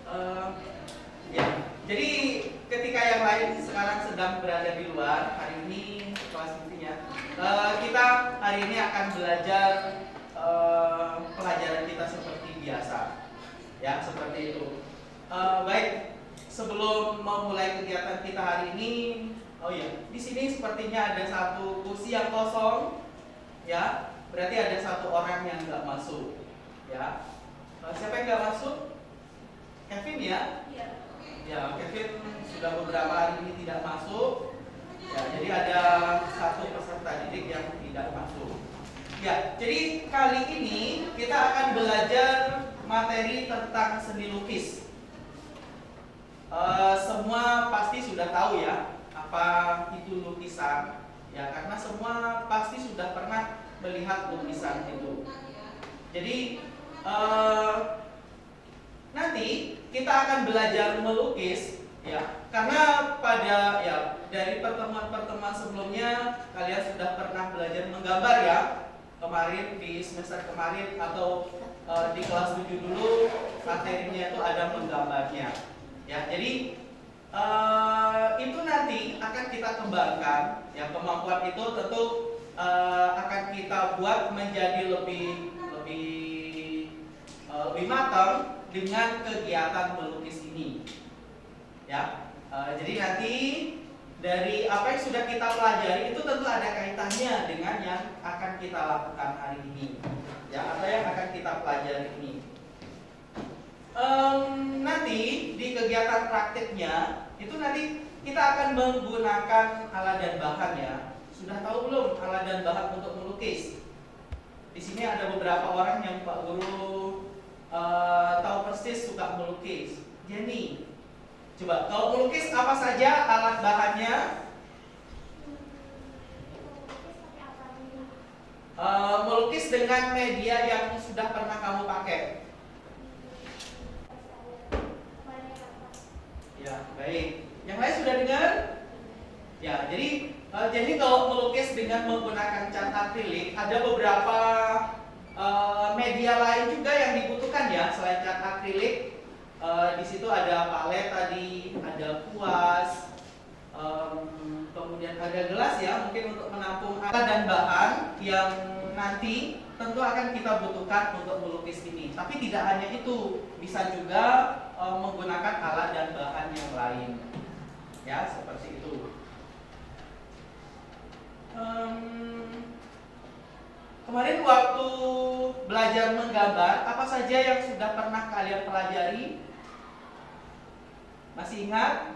Eh, ya, jadi ketika yang lain sekarang sedang berada di luar, hari ini kelas intinya kita hari ini akan belajar pelajaran kita seperti biasa, ya seperti itu. Baik, sebelum memulai kegiatan kita hari ini, oh ya, di sini sepertinya ada satu kursi yang kosong, ya, berarti ada satu orang yang nggak masuk, ya. Siapa yang nggak masuk? Kevin ya? Iya. Ya, Kevin sudah beberapa hari ini tidak masuk. Ya, jadi ada satu peserta didik yang tidak masuk. Ya, jadi kali ini kita akan belajar materi tentang seni lukis. Semua pasti sudah tahu ya apa itu lukisan. Ya, karena semua pasti sudah pernah melihat lukisan itu. Jadi nanti kita akan belajar melukis, ya, karena pada dari pertemuan-pertemuan sebelumnya kalian sudah pernah belajar menggambar ya, kemarin di semester kemarin atau di kelas 7 dulu materinya itu ada menggambarnya, ya. Jadi itu nanti akan kita kembangkan, ya, kemampuan itu tentu akan kita buat menjadi lebih matang dengan kegiatan melukis ini, ya. Jadi nanti dari apa yang sudah kita pelajari itu tentu ada kaitannya dengan yang akan kita lakukan hari ini, ya, atau yang akan kita pelajari ini. Nanti di kegiatan praktiknya itu nanti kita akan menggunakan alat dan bahan, ya. Sudah tahu belum alat dan bahan untuk melukis? Di sini ada beberapa orang yang Pak Guru tahu persis suka melukis. Jenny, coba kalau melukis apa saja alat bahannya? Melukis dengan media yang sudah pernah kamu pakai. Ya, baik. Yang lain sudah dengar? Ya, jadi kalau melukis dengan menggunakan cat akrilik ada beberapa media lain juga yang dibutuhkan ya selain cat akrilik. Di situ ada palet tadi, ada kuas, kemudian ada gelas ya, mungkin untuk menampung alat dan bahan yang nanti tentu akan kita butuhkan untuk melukis ini. Tapi tidak hanya itu, bisa juga menggunakan alat dan bahan yang lain, ya seperti itu. Kemarin waktu belajar menggambar, apa saja yang sudah pernah kalian pelajari? Masih ingat?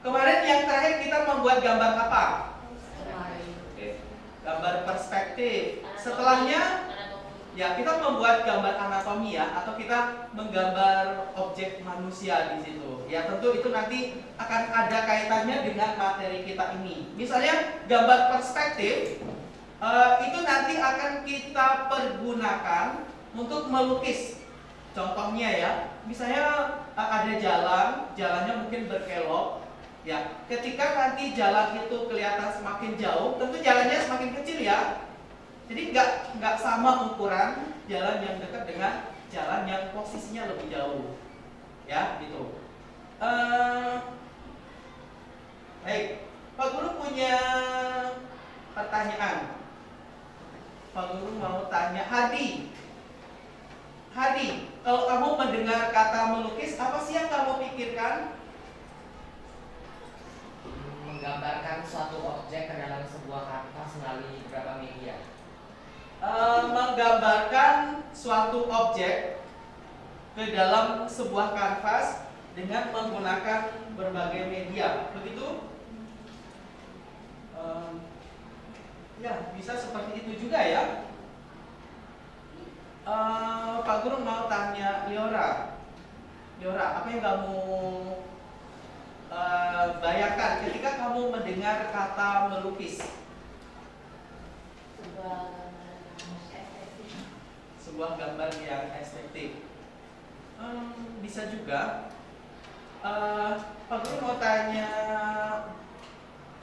Kemarin yang terakhir kita membuat gambar apa? Oke. Gambar perspektif. Setelahnya, ya, kita membuat gambar anatomi ya, atau kita menggambar objek manusia di situ. Ya, tentu itu nanti akan ada kaitannya dengan materi kita ini. Misalnya gambar perspektif itu nanti akan kita pergunakan untuk melukis. Contohnya ya, misalnya ada jalannya mungkin berkelok. Ya, ketika nanti jalan itu kelihatan semakin jauh, tentu jalannya semakin kecil ya. Jadi nggak sama ukuran jalan yang dekat dengan jalan yang posisinya lebih jauh, ya gitu. Baik, Pak Guru punya pertanyaan. Pak Guru mau tanya, Hadi, kalau kamu mendengar kata melukis, apa sih yang kamu pikirkan? Menggambarkan suatu objek ke dalam sebuah kanvas melalui beberapa media. Menggambarkan suatu objek ke dalam sebuah kanvas dengan menggunakan berbagai media, begitu? Ya, bisa seperti itu juga ya. Pak Guru mau tanya Liora, apa yang kamu bayangkan ketika kamu mendengar kata melukis? Sebuah gambar yang estetik. Bisa juga. Pak Guru mau tanya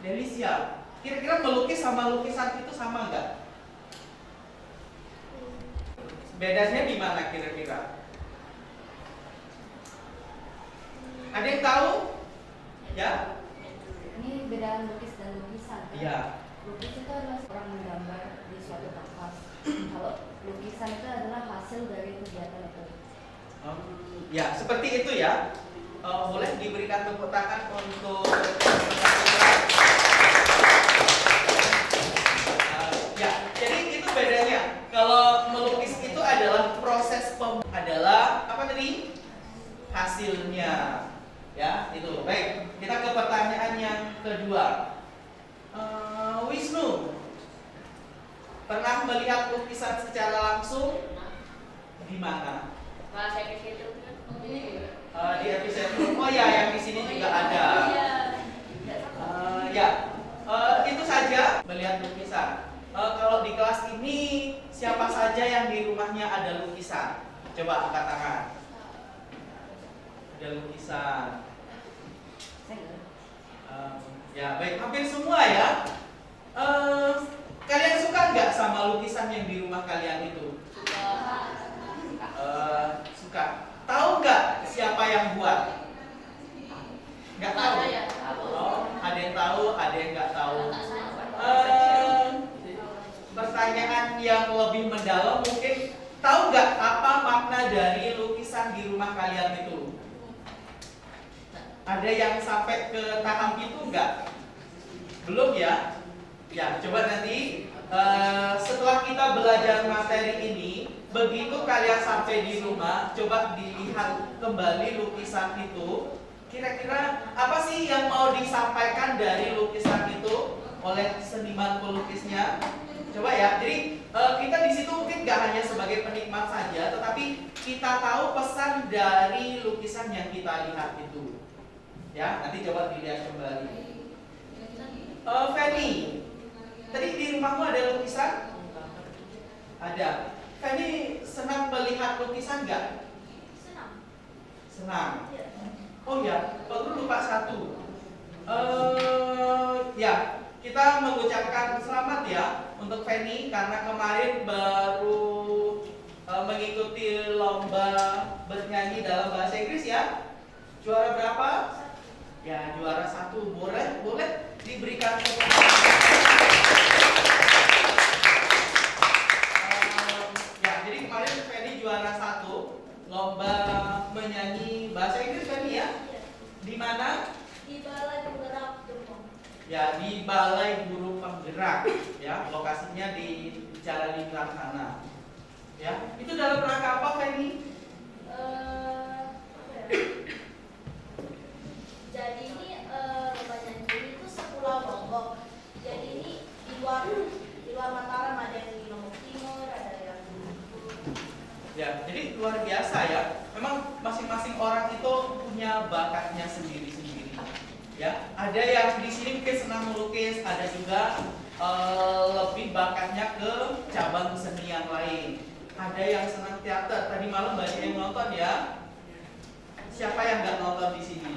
Delicia, kira-kira melukis sama lukisan itu sama nggak? Bedanya di mana kira-kira? Ada yang tahu? Ya? Ini beda lukis dan lukisan kan? Iya. Lukis itu adalah orang menggambar di suatu kanvas. Kalau lukisan itu adalah hasil dari kegiatan itu. Ya, seperti itu ya. Boleh diberikan tepuk tangan untuk ya, jadi itu bedanya. Kalau melukis itu adalah proses adalah apa tadi? Hasilnya. Ya, itu. Baik, kita ke pertanyaan yang kedua. Wisnu, pernah melihat lukisan secara langsung di mana? Di episode oh ya, yang di sini juga ada. Itu saja melihat lukisan. Kalau di kelas ini siapa saja yang di rumahnya ada lukisan? Coba angkat tangan. Ada lukisan. Ya baik, hampir semua ya. Kalian suka nggak sama lukisan yang di rumah kalian itu? Suka. Tahu nggak siapa yang buat? Nggak tahu. Oh, ada yang tahu, ada yang nggak tahu. Pertanyaan yang lebih mendalam mungkin, tahu nggak apa makna dari lukisan di rumah kalian itu? Ada yang sampai ke tahap itu nggak? Belum ya? Ya, coba nanti setelah kita belajar materi ini, begitu kalian sampai di rumah, coba dilihat kembali lukisan itu. Kira-kira apa sih yang mau disampaikan dari lukisan itu oleh seniman pelukisnya? Coba ya. Jadi kita di situ mungkin nggak hanya sebagai penikmat saja, tetapi kita tahu pesan dari lukisan yang kita lihat itu. Ya, nanti coba dilihat kembali. Fanny, tadi di rumahmu ada lukisan? Ada. Fanny senang melihat lukisan nggak? Senang. Oh ya, baru lupa satu. Ya, kita mengucapkan selamat ya untuk Fanny karena kemarin baru mengikuti lomba bernyanyi dalam bahasa Inggris ya. Juara berapa? Ya, juara 1. Boleh diberikan tepuk tangan. Ya, jadi kemarin Fanny juara 1 lomba menyanyi bahasa Inggris Fanny ya. Di mana? Di Balai Penggerak Depok. Ya, di Balai Guru Penggerak ya, lokasinya di Jalan Lingkar sana. Ya, itu dalam rangka apa Fanny? Jadi ini lomba nyanyi ini tuh sepulau Lombok. Jadi ini di luar Mataram, ada yang di Lombok Timur, ada yang di Ya, jadi luar biasa ya. Memang masing-masing orang itu punya bakatnya sendiri-sendiri. Ya, ada yang di sini mungkin senang melukis, ada juga lebih bakatnya ke cabang seni yang lain. Ada yang senang teater. Tadi malam banyak yang nonton ya. Siapa yang nggak nonton di sini?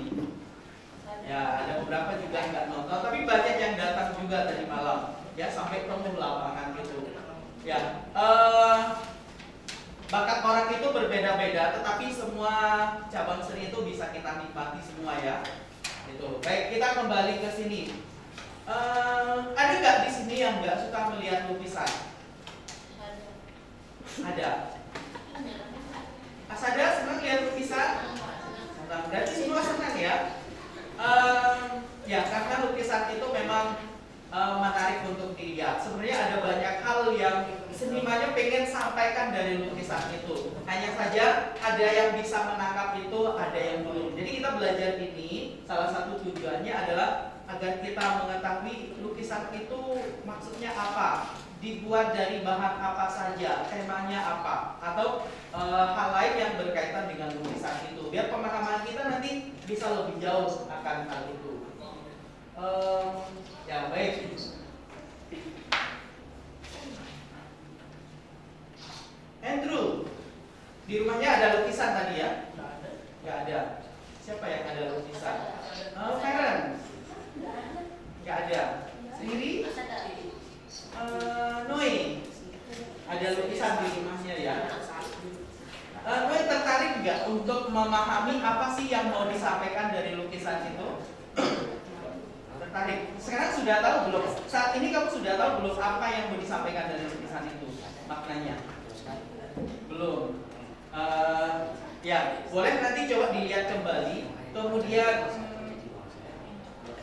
Ya, ada beberapa juga yang nggak nonton, tapi banyak yang datang juga tadi malam. Ya, sampai penuh lapangan gitu. Ya, bakat orang itu berbeda-beda, tetapi semua cabang seni itu bisa kita nikmati semua ya. Itu. Baik, kita kembali ke sini. Ada nggak di sini yang nggak suka melihat lukisan? Ada. Asada senang lihat lukisan? Senang. Berarti semua senang ya? Ya, karena lukisan itu memang menarik untuk dilihat. Sebenarnya ada banyak hal yang senimannya pengen sampaikan dari lukisan itu. Hanya saja ada yang bisa menangkap itu, ada yang belum. Jadi kita belajar ini, salah satu tujuannya adalah agar kita mengetahui lukisan itu maksudnya apa, dibuat dari bahan apa saja, temanya apa, atau hal lain yang berkaitan dengan lukisan itu. Biar pemahaman kita nanti bisa lebih jauh akan hal itu. Ya baik. Andrew, di rumahnya ada lukisan tadi ya? Nggak ada. Siapa yang ada lukisan? Karen? Nggak ada. Sendiri? Noi, ada lukisan di rumahnya ya? Noi tertarik tertarik nggak untuk memahami apa sih yang mau disampaikan dari lukisan itu? Tertarik? Sekarang sudah tahu belum? Saat ini kamu sudah tahu belum apa yang mau disampaikan dari lukisan itu? Maknanya? Belum. Ya, boleh nanti coba dilihat kembali. Kemudian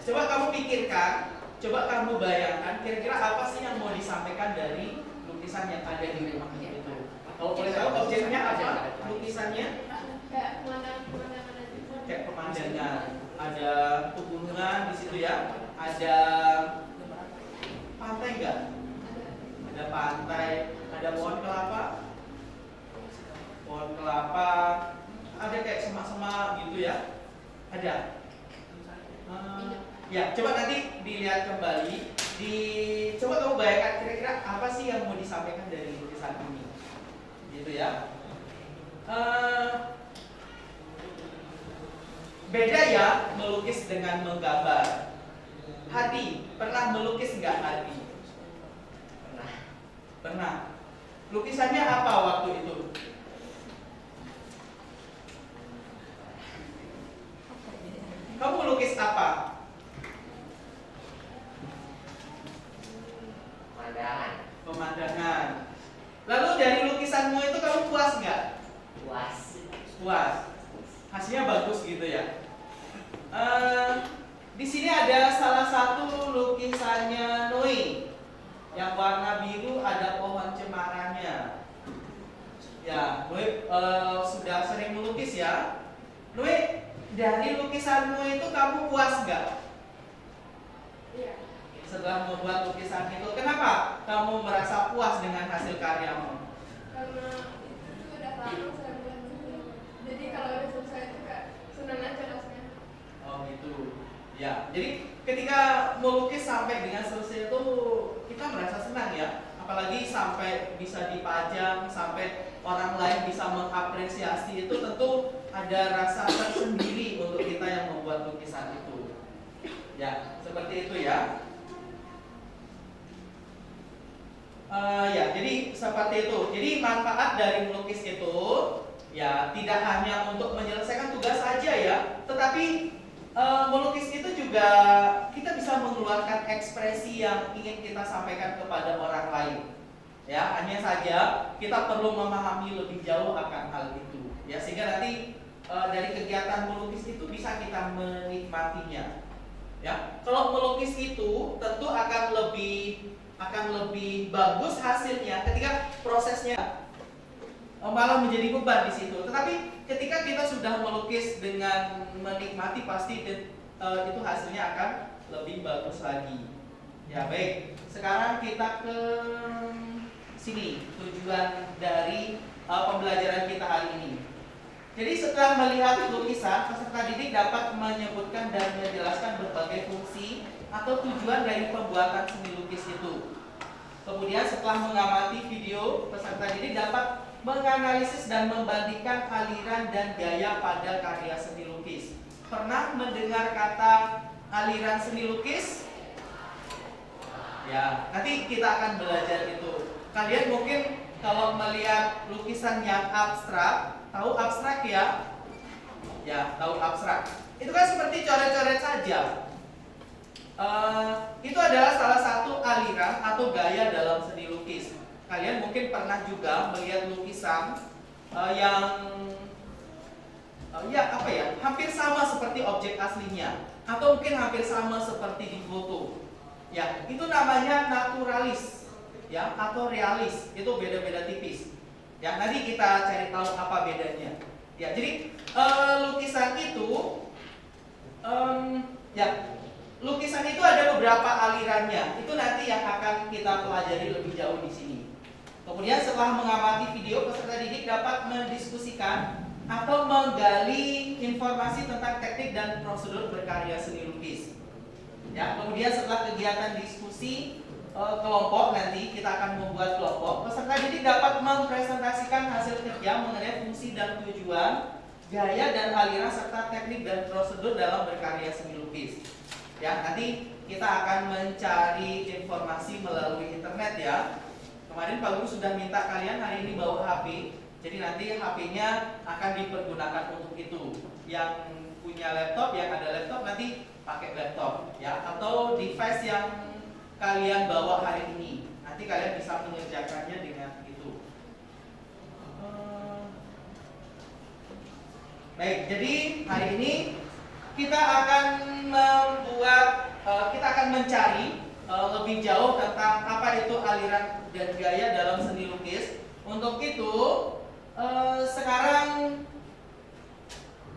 coba kamu pikirkan, coba kamu bayangkan kira-kira apa sih yang mau disampaikan dari lukisan yang ada di rumah itu. Kalau boleh tahu objeknya apa? Lukisannya? Kayak pemandangan. Ada pegunungan di situ ya. Ada pantai enggak? Ada pantai. Ada pohon kelapa. Pohon kelapa. Ada kayak semak-semak gitu ya. Ada. Ya, coba nanti dilihat kembali. Coba kamu bayangkan kira-kira apa sih yang mau disampaikan dari lukisan ini, gitu ya. Beda ya melukis dengan menggambar. Hadi, pernah melukis nggak Hadi? Pernah. Pernah. Lukisannya apa waktu itu? Kamu lukis apa? Pemandangan. Pemandangan. Lalu dari lukisanmu itu kamu puas nggak? Puas. Puas. Hasilnya bagus gitu ya. Di sini ada salah satu lukisannya Noi yang warna biru, ada pohon cemarannya. Ya, Noi sudah sering melukis ya. Noi, dari lukisanmu itu kamu puas nggak? Iya. Setelah membuat lukisan itu, kenapa kamu merasa puas dengan hasil karyamu? Karena itu udah lama saya buat dulu. Jadi kalau udah selesai itu kayak senang aja rasanya. Oh gitu. Ya, jadi ketika melukis sampai dengan selesai itu kita merasa senang ya. Apalagi sampai bisa dipajang, sampai orang lain bisa mengapresiasi, itu tentu ada rasa tersendiri untuk kita yang membuat lukisan itu. Ya, seperti itu ya. Ya, jadi seperti itu. Jadi manfaat dari melukis itu ya tidak hanya untuk menyelesaikan tugas saja ya, tetapi melukis itu juga kita bisa mengeluarkan ekspresi yang ingin kita sampaikan kepada orang lain. Ya, hanya saja kita perlu memahami lebih jauh akan hal itu. Ya, sehingga nanti dari kegiatan melukis itu bisa kita menikmatinya. Ya, kalau melukis itu tentu akan lebih bagus hasilnya ketika prosesnya malah menjadi beban di situ. Tetapi ketika kita sudah melukis dengan menikmati, pasti itu hasilnya akan lebih bagus lagi. Ya baik, sekarang kita ke sini tujuan dari pembelajaran kita hari ini. Jadi setelah melihat lukisan, peserta didik dapat menyebutkan dan menjelaskan berbagai fungsi atau tujuan dari pembuatan seni lukis itu. Kemudian setelah mengamati video, peserta didik dapat menganalisis dan membandingkan aliran dan gaya pada karya seni lukis. Pernah mendengar kata aliran seni lukis? Ya, nanti kita akan belajar itu. Kalian mungkin kalau melihat lukisan yang abstrak, tahu abstrak ya? Ya, tahu abstrak. Itu kan seperti coret-coret saja. Itu adalah salah satu aliran atau gaya dalam seni lukis. Kalian mungkin pernah juga melihat lukisan yang hampir sama seperti objek aslinya, atau mungkin hampir sama seperti di foto. Ya, itu namanya naturalis, ya, atau realis. Itu beda-beda tipis. Ya, nanti kita cari tahu apa bedanya. Ya, jadi lukisan itu, lukisan itu ada beberapa alirannya. Itu nanti yang akan kita pelajari lebih jauh di sini. Kemudian setelah mengamati video, peserta didik dapat mendiskusikan atau menggali informasi tentang teknik dan prosedur berkarya seni lukis. Ya, kemudian setelah kegiatan diskusi kelompok, nanti kita akan membuat kelompok. Peserta didik dapat mempresentasikan hasil kerja mengenai fungsi dan tujuan, gaya dan aliran serta teknik dan prosedur dalam berkarya seni lukis. Ya, nanti kita akan mencari informasi melalui internet ya. Kemarin Pak Guru sudah minta kalian hari ini bawa HP. Jadi nanti HP-nya akan dipergunakan untuk itu. Yang punya laptop, yang ada laptop nanti pakai laptop ya, atau device yang kalian bawa hari ini. Nanti kalian bisa mengerjakannya dengan itu. Baik, jadi hari ini kita akan mencari lebih jauh tentang apa itu aliran dan gaya dalam seni lukis. Untuk itu, sekarang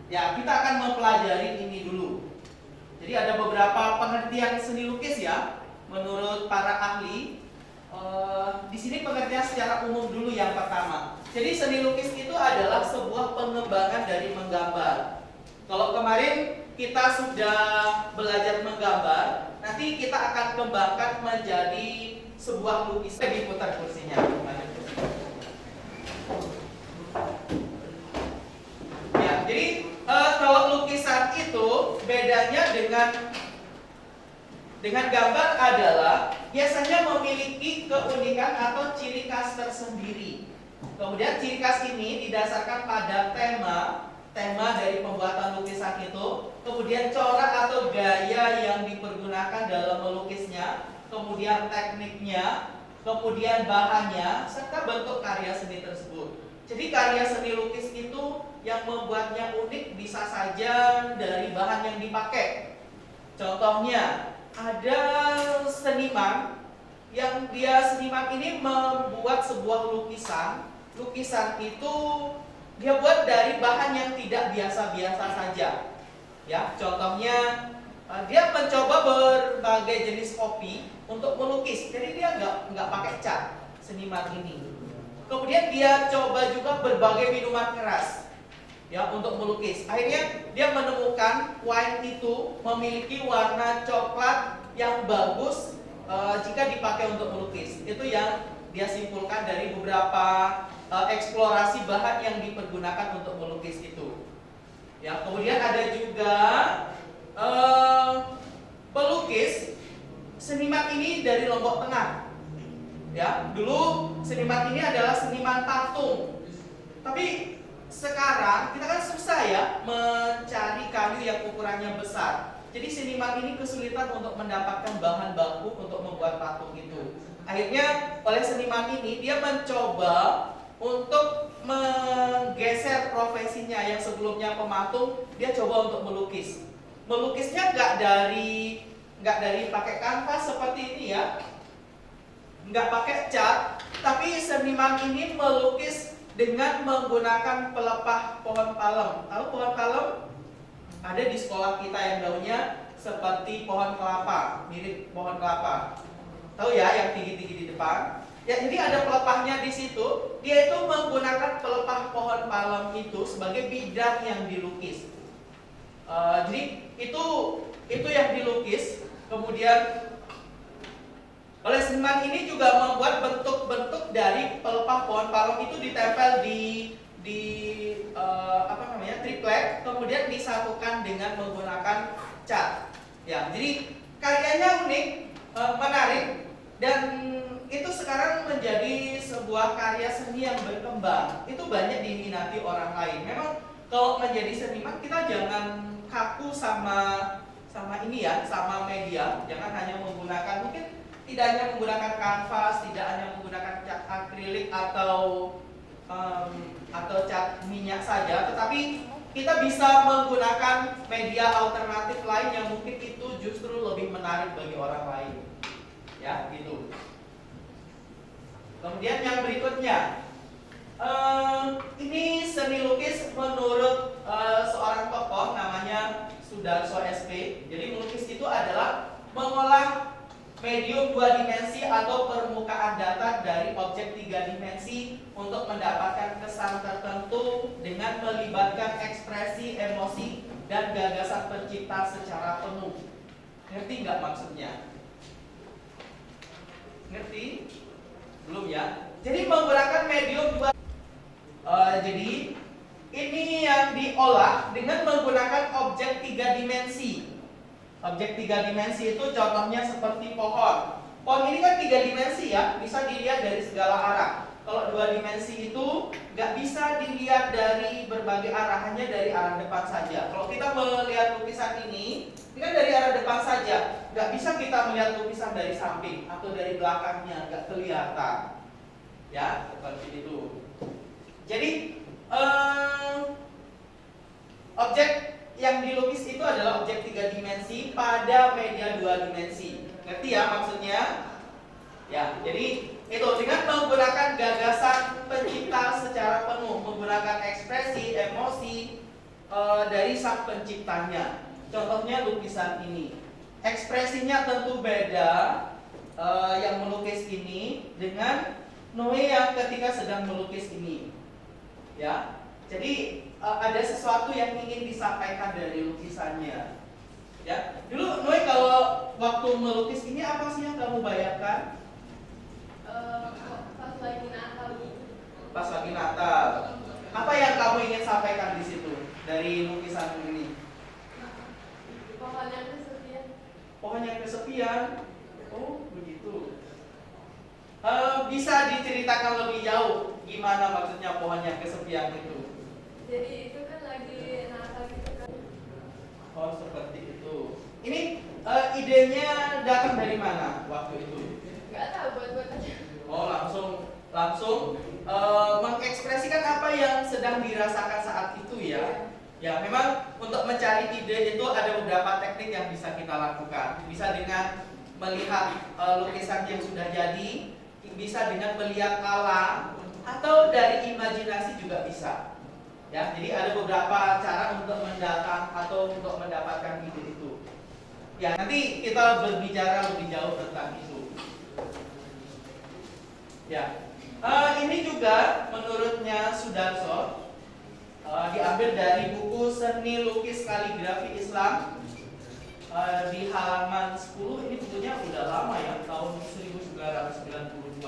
ya kita akan mempelajari ini dulu. Jadi ada beberapa pengertian seni lukis ya, menurut para ahli. Di sini pengertian secara umum dulu yang pertama. Jadi seni lukis itu adalah sebuah pengembangan dari menggambar. Kalau kemarin kita sudah belajar menggambar, nanti kita akan kembangkan menjadi sebuah lukisan. Diputar kursinya. Ya, jadi kalau lukisan itu bedanya dengan gambar adalah biasanya memiliki keunikan atau ciri khas tersendiri. Kemudian ciri khas ini didasarkan pada tema dari pembuatan lukisan itu, kemudian corak atau gaya yang dipergunakan dalam melukisnya, kemudian tekniknya, kemudian bahannya, serta bentuk karya seni tersebut. Jadi karya seni lukis itu yang membuatnya unik bisa saja dari bahan yang dipakai. Contohnya, ada seniman ini membuat sebuah lukisan. Lukisan itu dia buat dari bahan yang tidak biasa-biasa saja. Ya, contohnya dia mencoba berbagai jenis kopi untuk melukis. Jadi dia nggak pakai cat, seniman ini. Kemudian dia coba juga berbagai minuman keras ya untuk melukis. Akhirnya dia menemukan wine itu memiliki warna coklat yang bagus jika dipakai untuk melukis. Itu yang dia simpulkan dari beberapa eksplorasi bahan yang dipergunakan untuk melukis itu. Ya, kemudian ada juga pelukis seniman ini dari Lombok Tengah. Ya, dulu seniman ini adalah seniman patung. Tapi sekarang kita kan susah ya mencari kayu yang ukurannya besar. Jadi seniman ini kesulitan untuk mendapatkan bahan baku untuk membuat patung itu. Akhirnya oleh seniman ini dia mencoba untuk menggeser profesinya yang sebelumnya pematung, dia coba untuk melukis. Melukisnya nggak dari pakai kanvas seperti ini ya, nggak pakai cat, tapi seniman ini melukis dengan menggunakan pelepah pohon palem. Tahu pohon palem? Ada di sekolah kita yang daunnya seperti pohon kelapa, mirip pohon kelapa. Tahu ya yang tinggi-tinggi di depan? Ya, jadi ada pelepahnya di situ. Dia itu menggunakan pelepah pohon palem itu sebagai bidang yang dilukis. Jadi itu yang dilukis. Kemudian oleh seniman ini juga membuat bentuk-bentuk dari pelepah pohon palem itu ditempel di triplek, kemudian disatukan dengan menggunakan cat. Ya, jadi karyanya unik, menarik, dan itu sekarang menjadi sebuah karya seni yang berkembang. Itu banyak diminati orang lain. Memang kalau menjadi seniman kita jangan kaku sama ini ya, sama media. Jangan hanya menggunakan, mungkin tidak hanya menggunakan kanvas, tidak hanya menggunakan cat akrilik atau cat minyak saja, tetapi kita bisa menggunakan media alternatif lain yang mungkin itu justru lebih menarik bagi orang lain. Ya, gitu. Kemudian yang berikutnya, ini seni lukis menurut seorang tokoh namanya Sudarso SP. Jadi melukis itu adalah mengolah medium 2 dimensi atau permukaan datar dari objek 3 dimensi untuk mendapatkan kesan tertentu dengan melibatkan ekspresi, emosi, dan gagasan pencipta secara penuh. Ngerti nggak maksudnya? Ngerti? Belum ya? Jadi menggunakan medium 2. Jadi ini yang diolah dengan menggunakan objek 3 dimensi. Objek 3 dimensi itu contohnya seperti pohon. Pohon ini kan 3 dimensi ya, bisa dilihat dari segala arah. kalau dua dimensi itu nggak bisa dilihat dari berbagai arah, hanya dari arah depan saja. Kalau kita melihat lukisan ini kan dari arah depan saja, nggak bisa kita melihat lukisan dari samping atau dari belakangnya, nggak kelihatan. Ya, seperti itu. Jadi objek yang dilukis itu adalah objek 3 dimensi pada media 2 dimensi. Ngerti ya maksudnya? Ya, jadi itu dengan menggunakan gagasan pencipta secara penuh, menggunakan ekspresi, emosi dari sang penciptanya. Contohnya lukisan ini. Ekspresinya tentu beda yang melukis ini dengan Noe yang ketika sedang melukis ini. Ya. Jadi ada sesuatu yang ingin disampaikan dari lukisannya. Ya. Dulu Noe kalau waktu melukis ini apa sih yang kamu bayangkan? Pas lagi Natal gitu. Pas lagi Natal. Apa yang kamu ingin sampaikan di situ dari lukisan ini? Pohon yang kesepian. Pohon yang kesepian. Oh, begitu. Bisa diceritakan lebih jauh gimana maksudnya pohon yang kesepian itu? Jadi itu kan lagi Natal gitu kan. Oh, seperti itu. Ini idenya datang dari mana waktu itu? Gak tahu buat aja. Oh, langsung mengekspresikan apa yang sedang dirasakan saat itu ya. Ya, memang untuk mencari ide itu ada beberapa teknik yang bisa kita lakukan. Bisa dengan melihat lukisan yang sudah jadi, bisa dengan melihat alam, atau dari imajinasi juga bisa. Ya, jadi ada beberapa cara untuk mendatang atau untuk mendapatkan ide itu. Ya, nanti kita berbicara lebih jauh tentang itu. Ya, ini juga menurutnya Sudarso diambil dari buku Seni Lukis Kaligrafi Islam di halaman 10. Ini bukunya udah lama ya, tahun 1992.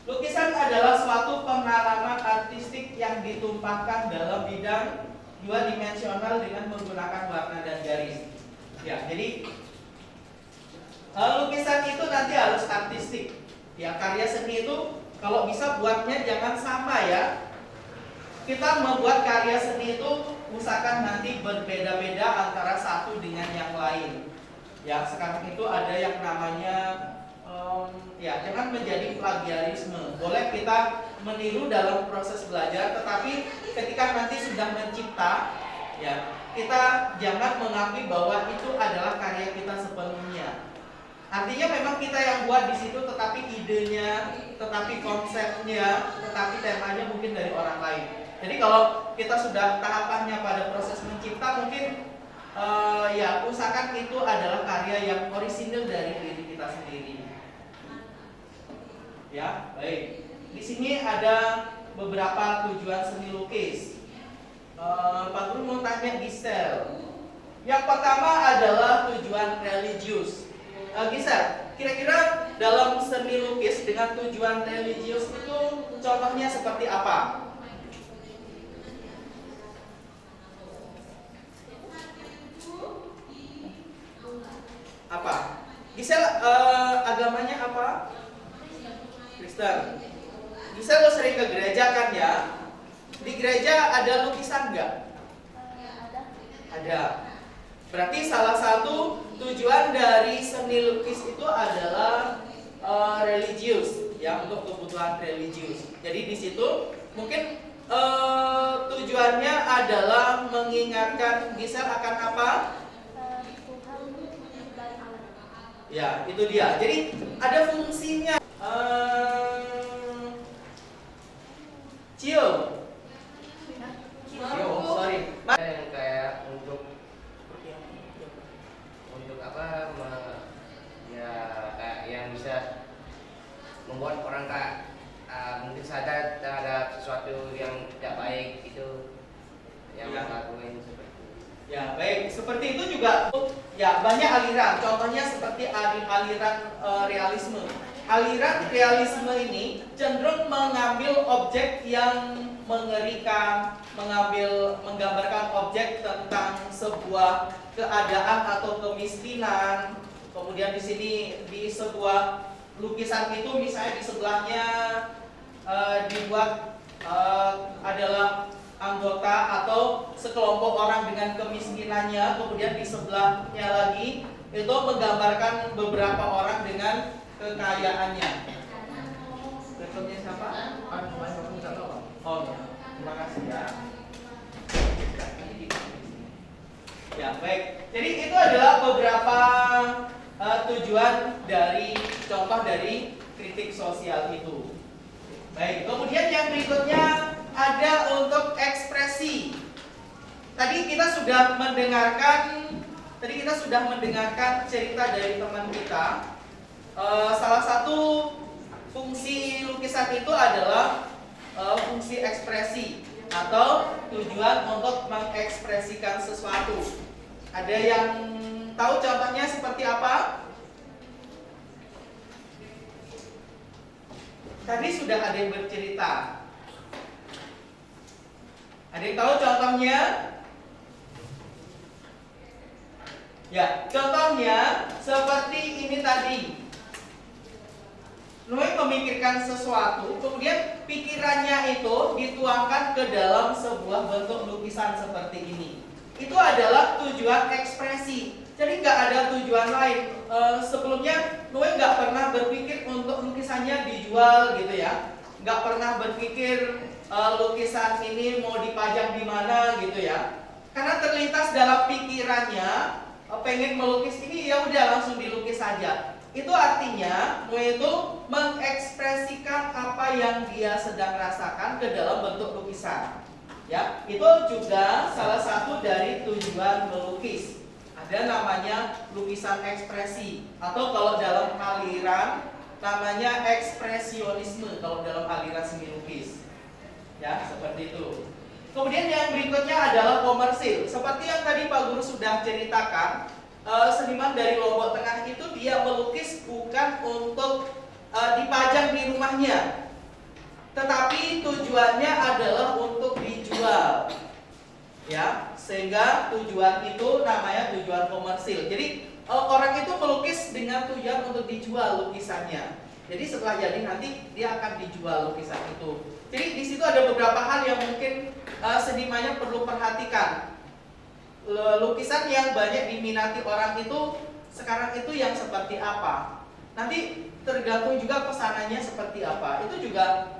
Lukisan adalah suatu pengalaman artistik yang ditumpahkan dalam bidang 2 dimensional dengan menggunakan warna dan garis. Ya, jadi lukisan itu nanti harus artistik. Ya, karya seni itu kalau bisa buatnya jangan sama ya. Kita membuat karya seni itu usahakan nanti berbeda-beda antara satu dengan yang lain. Ya, sekarang itu ada yang namanya ya, jangan menjadi plagiarisme. Boleh kita meniru dalam proses belajar, tetapi ketika nanti sudah mencipta, ya, kita jangan mengakui bahwa itu adalah karya kita sepenuhnya. Artinya memang kita yang buat di situ, tetapi idenya, tetapi konsepnya, tetapi temanya mungkin dari orang lain. Jadi kalau kita sudah tahapannya pada proses mencipta, mungkin ya usahakan itu adalah karya yang orisinil dari diri kita sendiri. Ya, baik. Di sini ada beberapa tujuan seni lukis. Pak Guru mau tanya Gisel. Yang pertama adalah tujuan religius. Gisel, kira-kira dalam seni lukis dengan tujuan religius itu contohnya seperti apa? Apa? Gisel agamanya apa? Kristen. Gisel lo sering ke gereja kan ya? Di gereja ada lukisan nggak? Ada. Berarti salah satu tujuan dari seni lukis itu adalah religius, ya, untuk kebutuhan religius. Jadi di situ mungkin tujuannya adalah mengingatkan Gisel akan apa? Ya, itu dia. Jadi ada fungsinya. Cio, sorry. Yang kayak untuk apa? Ya kayak yang bisa membuat orang mungkin sadar terhadap sesuatu yang tidak baik itu yang Ya. melakukan seperti itu. Ya, baik. Seperti itu juga. Ya, banyak aliran. Contohnya seperti aliran realisme. Aliran realisme ini cenderung mengambil objek yang mengerikan, menggambarkan objek tentang sebuah keadaan atau kemiskinan. Kemudian di sini di sebuah lukisan itu misalnya di sebelahnya dibuat adalah anggota atau sekelompok orang dengan kemiskinannya, kemudian di sebelahnya lagi itu menggambarkan beberapa orang dengan kekayaannya. Berikutnya siapa? Oh, terima kasih ya. Ya, baik. Jadi itu adalah beberapa tujuan dari contoh dari kritik sosial itu. Baik, kemudian yang berikutnya ada untuk ekspresi. Tadi kita sudah mendengarkan cerita dari teman kita. Salah satu fungsi lukisan itu adalah fungsi ekspresi atau tujuan untuk mengekspresikan sesuatu. Ada yang tahu contohnya seperti apa? Tadi sudah ada yang bercerita. Ada yang tahu contohnya? Ya, contohnya seperti ini tadi. Noe memikirkan sesuatu, kemudian pikirannya itu dituangkan ke dalam sebuah bentuk lukisan seperti ini. Itu adalah tujuan ekspresi. Jadi nggak ada tujuan lain. Sebelumnya Noe nggak pernah berpikir untuk lukisannya dijual gitu ya. Nggak pernah berpikir lukisan ini mau dipajang di mana gitu ya. Karena terlintas dalam pikirannya pengen melukis ini, ya udah langsung dilukis saja. Itu artinya Noe itu mengekspresikan apa yang dia sedang rasakan ke dalam bentuk lukisan. Ya, itu juga salah satu dari tujuan melukis. Ada namanya lukisan ekspresi, atau kalau dalam aliran namanya ekspresionisme kalau dalam aliran seni lukis. Ya, seperti itu. Kemudian yang berikutnya adalah komersil. Seperti yang tadi Pak Guru sudah ceritakan, seniman dari Lombok Tengah itu dia melukis bukan untuk dipajang di rumahnya, tetapi tujuannya adalah untuk dijual. Ya, sehingga tujuan itu namanya tujuan komersil. Jadi orang itu melukis dengan tujuan untuk dijual lukisannya. Jadi setelah jadi nanti dia akan dijual lukisan itu. Jadi di situ ada beberapa hal yang mungkin senimannya perlu perhatikan. Lukisan yang banyak diminati orang itu sekarang itu yang seperti apa? Nanti tergantung juga pesanannya seperti apa. Itu juga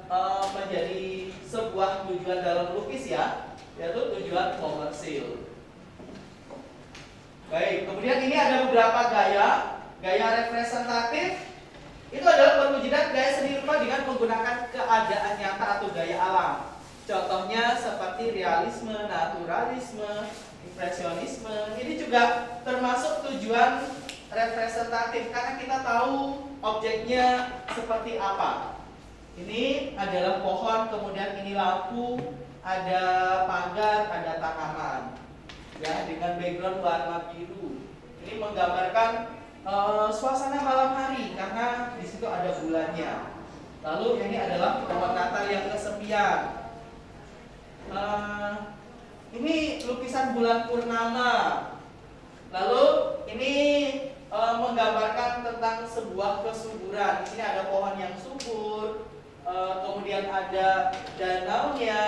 menjadi sebuah tujuan dalam lukis ya, yaitu tujuan komersil. Baik, kemudian ini ada beberapa gaya representatif. Itu adalah perwujudan gaya seni rupa dengan menggunakan keadaan nyata atau gaya alam. Contohnya seperti realisme, naturalisme, impresionisme. Ini juga termasuk tujuan representatif karena kita tahu objeknya seperti apa. Ini adalah pohon, kemudian ini lampu, ada pagar, ada tanaman. Ya, dengan background warna biru. Ini menggambarkan suasana malam hari karena di situ ada bulannya. Lalu ini adalah pohon Natal yang kesepian. Ini lukisan bulan purnama. Lalu ini menggambarkan tentang sebuah kesuburan. Di sini ada pohon yang subur, kemudian ada danaunya.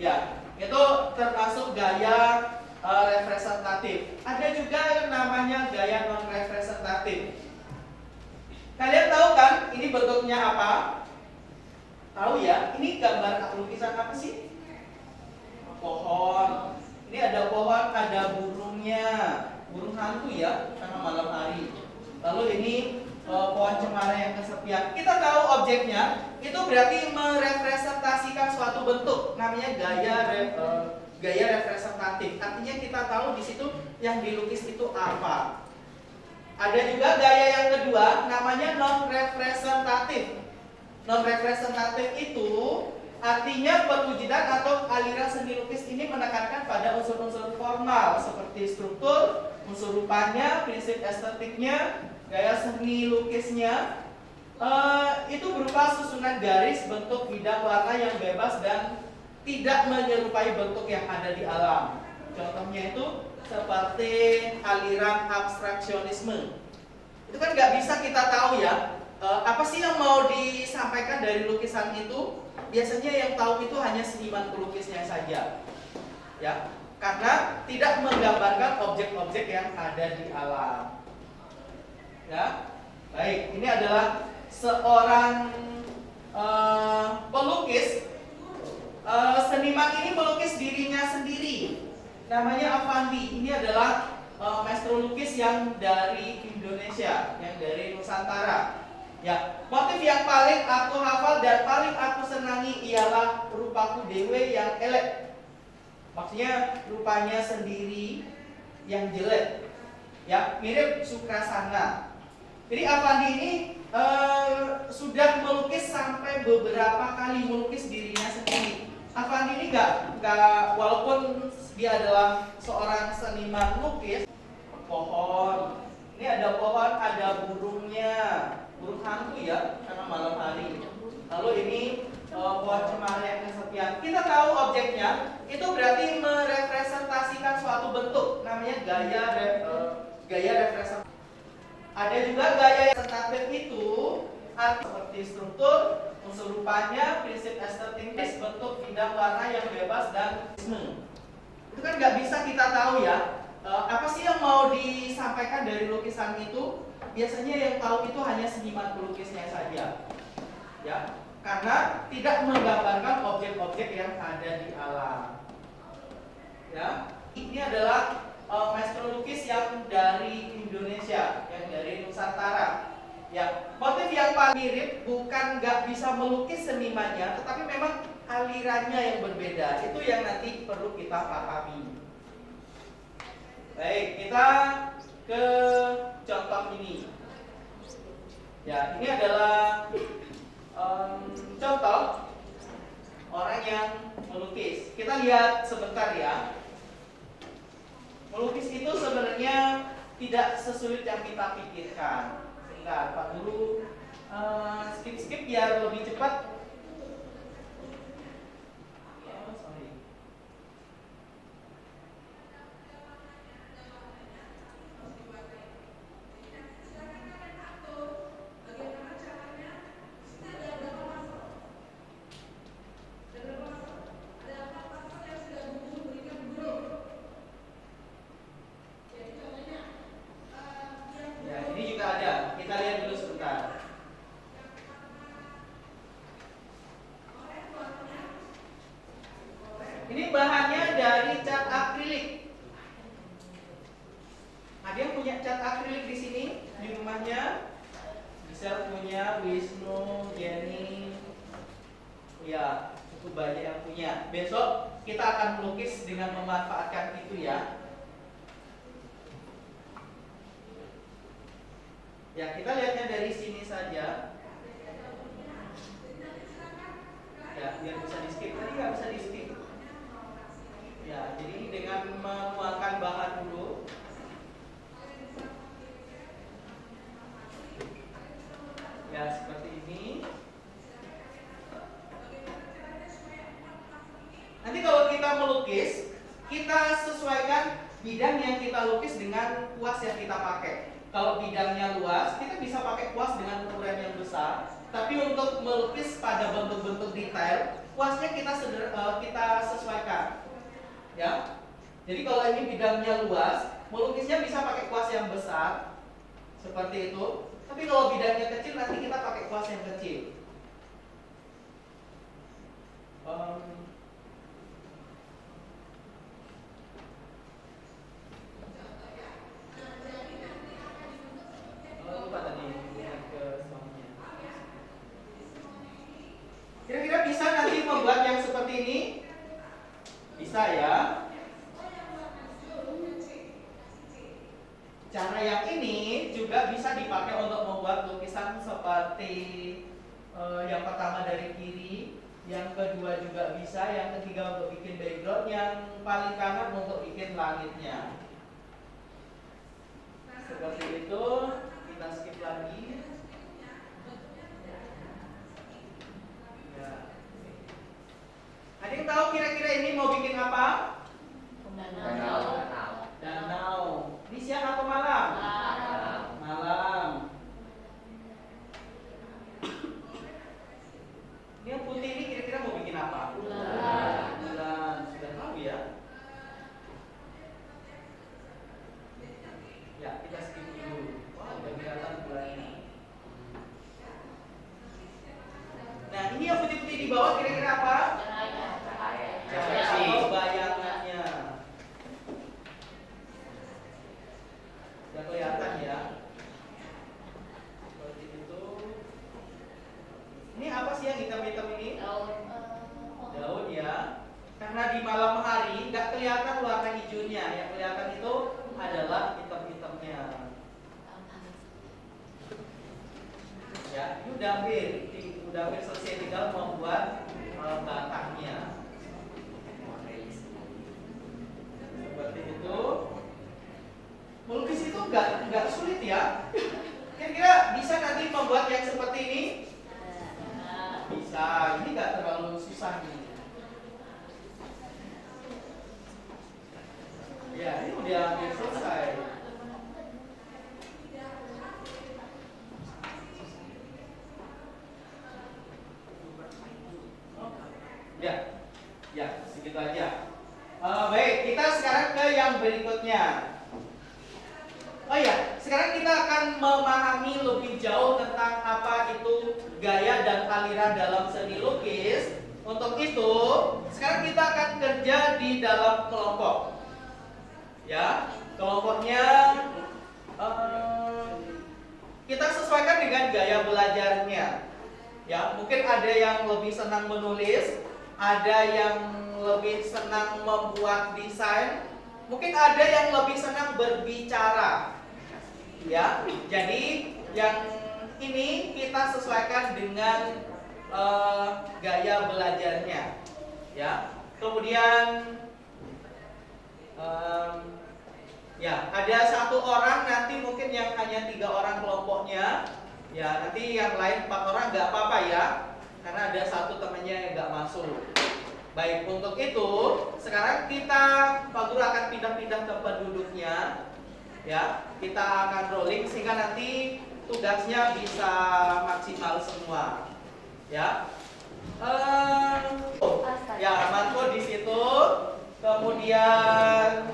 Ya, itu termasuk gaya representatif. Ada juga yang namanya gaya non representatif. Kalian tahu kan ini bentuknya apa? Tahu ya? Ini gambar lukisan apa sih? Pohon. Ini ada pohon, ada burungnya. Burung hantu ya, karena malam hari. Lalu ini pohon cemara yang kesepian. Kita tahu objeknya, itu berarti merepresentasikan suatu bentuk. Namanya gaya representatif. Artinya kita tahu di situ yang dilukis itu apa. Ada juga gaya yang kedua, namanya non-representatif. Non-representatif itu artinya perwujudan atau aliran seni lukis ini menekankan pada unsur-unsur formal seperti struktur, unsur rupanya, prinsip estetiknya, gaya seni lukisnya. Itu berupa susunan garis, bentuk, bidang, warna yang bebas dan tidak menyerupai bentuk yang ada di alam. Contohnya itu seperti aliran abstraksionisme. Itu kan nggak bisa kita tahu ya Apa sih yang mau disampaikan dari lukisan itu? Biasanya yang tahu itu hanya seniman pelukisnya saja, ya, karena tidak menggambarkan objek-objek yang ada di alam. Ya, baik, ini adalah seorang pelukis. Seniman ini melukis dirinya sendiri. Namanya Avandi. Ini adalah maestro lukis yang dari Indonesia, yang dari Nusantara. Ya, motif yang paling aku hafal dan paling aku senangi ialah rupaku dewe yang elek. Maksudnya rupanya sendiri yang jelek. Ya, mirip Sukrasana. Jadi Avandi ini sudah melukis sampai beberapa kali melukis dirinya sendiri. Avandi ini enggak walaupun dia adalah seorang seniman lukis, pohon. Ini ada pohon, ada burungnya, burung hantu ya, karena malam hari. Lalu ini pohon cemara yang kesepian. Kita tahu objeknya itu berarti merepresentasikan suatu bentuk, namanya gaya representasi. Ada juga gaya yang representatif itu seperti struktur, unsur rupanya, prinsip estetik, bentuk, bidang, warna yang bebas dan itu kan nggak bisa kita tahu ya. Apa sih yang mau disampaikan dari lukisan itu? Biasanya yang tahu itu hanya seniman pelukisnya saja, ya, karena tidak menggambarkan objek-objek yang ada di alam. Ya, ini adalah maestro lukis yang dari Indonesia, yang dari Nusantara. Ya, motif yang paling mirip bukan nggak bisa melukis senimannya, tetapi memang alirannya yang berbeda. Itu yang nanti perlu kita pahami. Baik, kita ke contoh ini. Ya, ini adalah contoh orang yang melukis. Kita lihat sebentar ya. Melukis itu sebenarnya tidak sesulit yang kita pikirkan. Sebentar, Pak Guru, skip biar lebih cepat. Ini bahannya dari cat akrilik. Ada yang punya cat akrilik di sini di rumahnya? Bisa punya, Wisnu, Jenny. Ya, cukup banyak yang punya. Besok kita akan melukis dengan memanfaatkan itu ya. Ya, kita lihatnya dari sini saja. Ya, biar bisa di skip. Tadi nggak bisa di skip. Ya, jadi dengan menuangkan bahan dulu. Ya, seperti ini. Nanti kalau kita melukis, kita sesuaikan bidang yang kita lukis dengan kuas yang kita pakai. Kalau bidangnya luas, kita bisa pakai kuas dengan ukuran yang besar. Tapi untuk melukis pada bentuk-bentuk detail, kuasnya kita sesuaikan. Ya, jadi kalau ini bidangnya luas, melukisnya bisa pakai kuas yang besar, seperti itu. Tapi kalau bidangnya kecil, nanti kita pakai kuas yang kecil. Lupa tadi ke suaminya. Kira-kira bisa nanti membuat yang seperti ini? Bisa ya. Cara yang ini juga bisa dipakai untuk membuat lukisan seperti yang pertama dari kiri, yang kedua juga bisa, yang ketiga untuk bikin background, yang paling kanan untuk bikin langitnya. Seperti itu, kita skip lagi. Ya. Ada yang tahu kira-kira ini mau bikin apa? Danau. Ini siang atau malam? Malam. malam hari nggak kelihatan warna hijaunya, yang kelihatan itu adalah hitam-hitamnya. Ya, ini udah hampir selesai, tinggal membuat batangnya. Seperti itu. Melukis itu nggak sulit ya. Kira-kira bisa nanti membuat yang seperti ini? Bisa. Ini nggak terlalu susah nih. Ya, ini udah hampir selesai. Ya, segitu aja. Baik, kita sekarang ke yang berikutnya. Oh ya, sekarang kita akan memahami lebih jauh tentang apa itu gaya dan aliran dalam seni lukis. Untuk itu, sekarang kita akan kerja di dalam kelompok. Ya, kelompoknya kita sesuaikan dengan gaya belajarnya. Ya, mungkin ada yang lebih senang menulis, ada yang lebih senang membuat desain, mungkin ada yang lebih senang berbicara. Ya, jadi yang ini kita sesuaikan dengan gaya belajarnya. Ya, kemudian ya ada satu orang nanti mungkin yang hanya 3 orang kelompoknya. Ya, nanti yang lain 4 orang nggak apa-apa ya, karena ada satu temannya yang nggak masuk. Baik, untuk itu sekarang Pak Guru akan pindah-pindah tempat duduknya. Ya, kita akan rolling sehingga nanti tugasnya bisa maksimal semua. Ya, ya Marco di situ, kemudian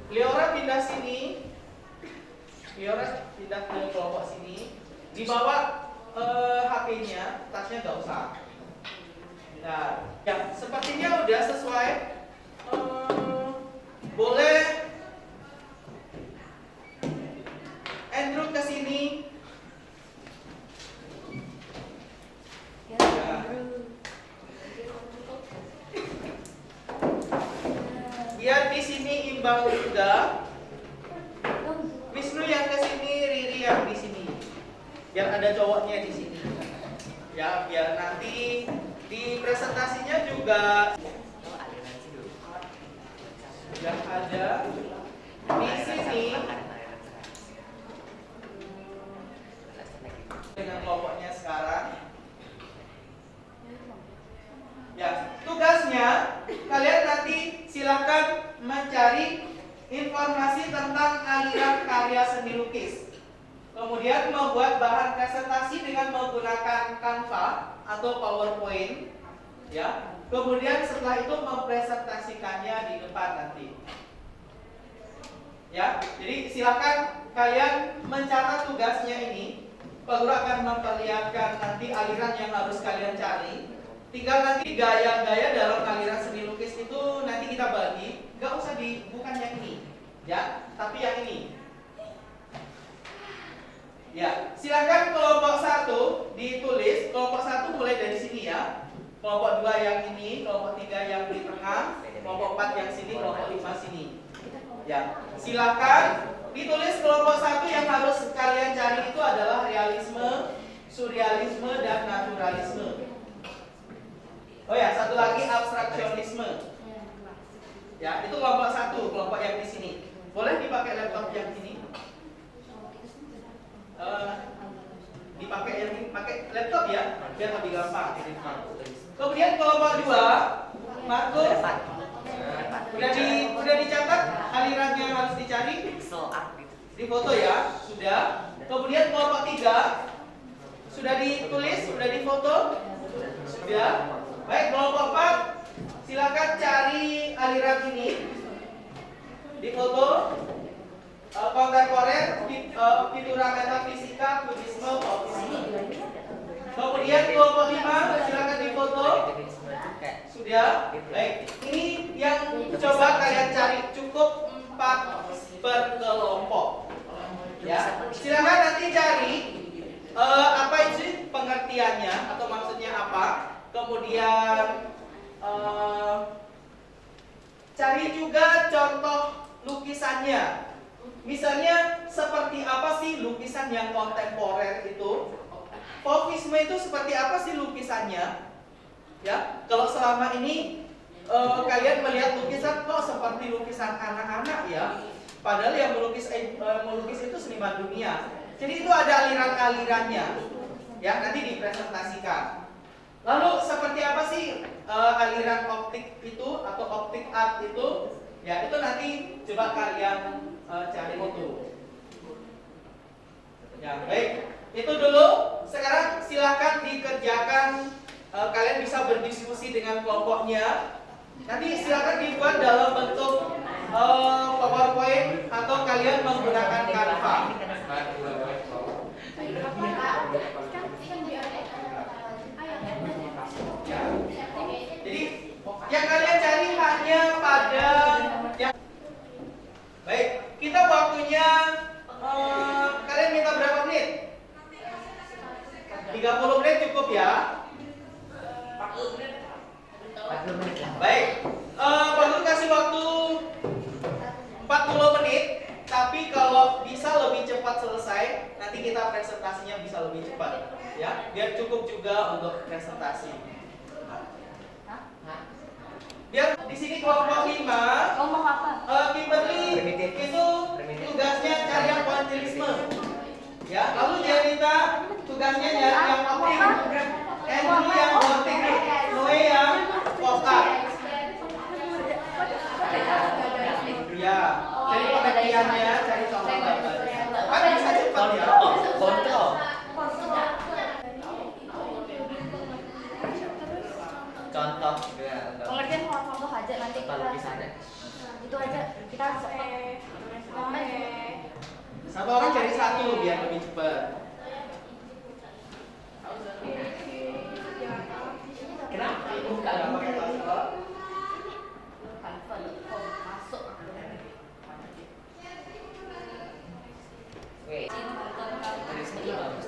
Leora pindah sini, Leora pindah ke kelompok sini, dibawa HP-nya, tasnya nggak usah. Nah, ya sepertinya udah sesuai. Boleh Andrew ke sini. Ya. Biar di sini imbang juga. Wisnu yang ke sini, Riri yang di sini. Biar ada cowoknya di sini. Ya, biar nanti di presentasinya juga yang ada di sini dengan kelompoknya sekarang. Ya, tugasnya kalian nanti silakan mencari informasi tentang aliran karya seni lukis. Kemudian membuat bahan presentasi dengan menggunakan Canva atau PowerPoint. Ya. Kemudian setelah itu mempresentasikannya di depan nanti. Ya, jadi silakan kalian mencatat tugasnya ini. Pak Guru akan memperlihatkan nanti aliran yang harus kalian cari. Tinggal nanti gaya-gaya dalam aliran seni lukis itu nanti kita bagi. Gak usah bukan yang ini, ya, tapi yang ini. Ya, silakan kelompok 1 ditulis. Kelompok 1 mulai dari sini ya. Kelompok 2 yang ini, kelompok 3 yang di tengah, kelompok 4 yang sini, kelompok 5 sini. Ya, silakan ditulis. Kelompok 1 yang harus kalian cari itu adalah realisme, surrealisme, dan naturalisme. Oh ya, satu lagi abstraksionisme. Ya, itu kelompok 1, kelompok yang di sini. Boleh dipakai laptop yang ini? Dipakai yang ini, pakai laptop ya, biar lebih gampang. Kemudian kelompok 2, Marco, udah dicatat aliran yang harus dicari? Di foto ya, sudah. Kemudian kelompok 3 sudah ditulis, sudah difoto? Sudah. Baik, kelompok 4 silakan cari aliran ini. Di foto. Kontemporer, pintura metafisika, kubisme, fauvisme. Kemudian kelompok 5 silakan difoto. Sudah. Baik. Ini yang coba kalian cari, cukup 4 per kelompok. Ya. Silakan nanti cari apa itu pengertian pengertiannya atau maksudnya apa. Kemudian cari juga contoh lukisannya. Misalnya seperti apa sih lukisan yang kontemporer itu? Fauvisme itu seperti apa sih lukisannya? Ya, kalau selama ini kalian melihat lukisan kok seperti lukisan anak-anak ya, padahal yang melukis itu seniman dunia. Jadi itu ada aliran-alirannya, ya nanti dipresentasikan. Lalu seperti apa sih aliran optik itu atau optik art itu? Ya itu nanti coba kalian cari itu. Ya baik, itu dulu. Sekarang silakan dikerjakan. Kalian bisa berdiskusi dengan kelompoknya. Nanti silakan dibuat dalam bentuk PowerPoint atau kalian menggunakan Canva. Jadi yang kalian cari hanya pada yang baik. Kita waktunya kalian minta berapa menit? 30 menit cukup ya. 40 menit lah. Baik, Pak Guru kasih waktu 40 menit. Tapi kalau bisa lebih cepat selesai, nanti kita presentasinya bisa lebih cepat, ya, biar cukup juga untuk presentasi. Biar di sini kelompok 5. Ngomong apa? Kimberly itu tugasnya cari yang pointillisme, ya. Lalu Janita tugasnya nyari yang optik, Andrew yang optik, Noe yang pop art. Ya, cari pengertiannya, cari contoh gambarnya. Kan bisa cepat ya. Kontrol. Contoh juga. Pengertian contoh aja nanti Contoh lukisannya. itu aja kita cepat. Satu orang cari satu biar lebih cepat. Kenapa buka Nggak pakai password. Masuk. Wait. Dari sini bagus.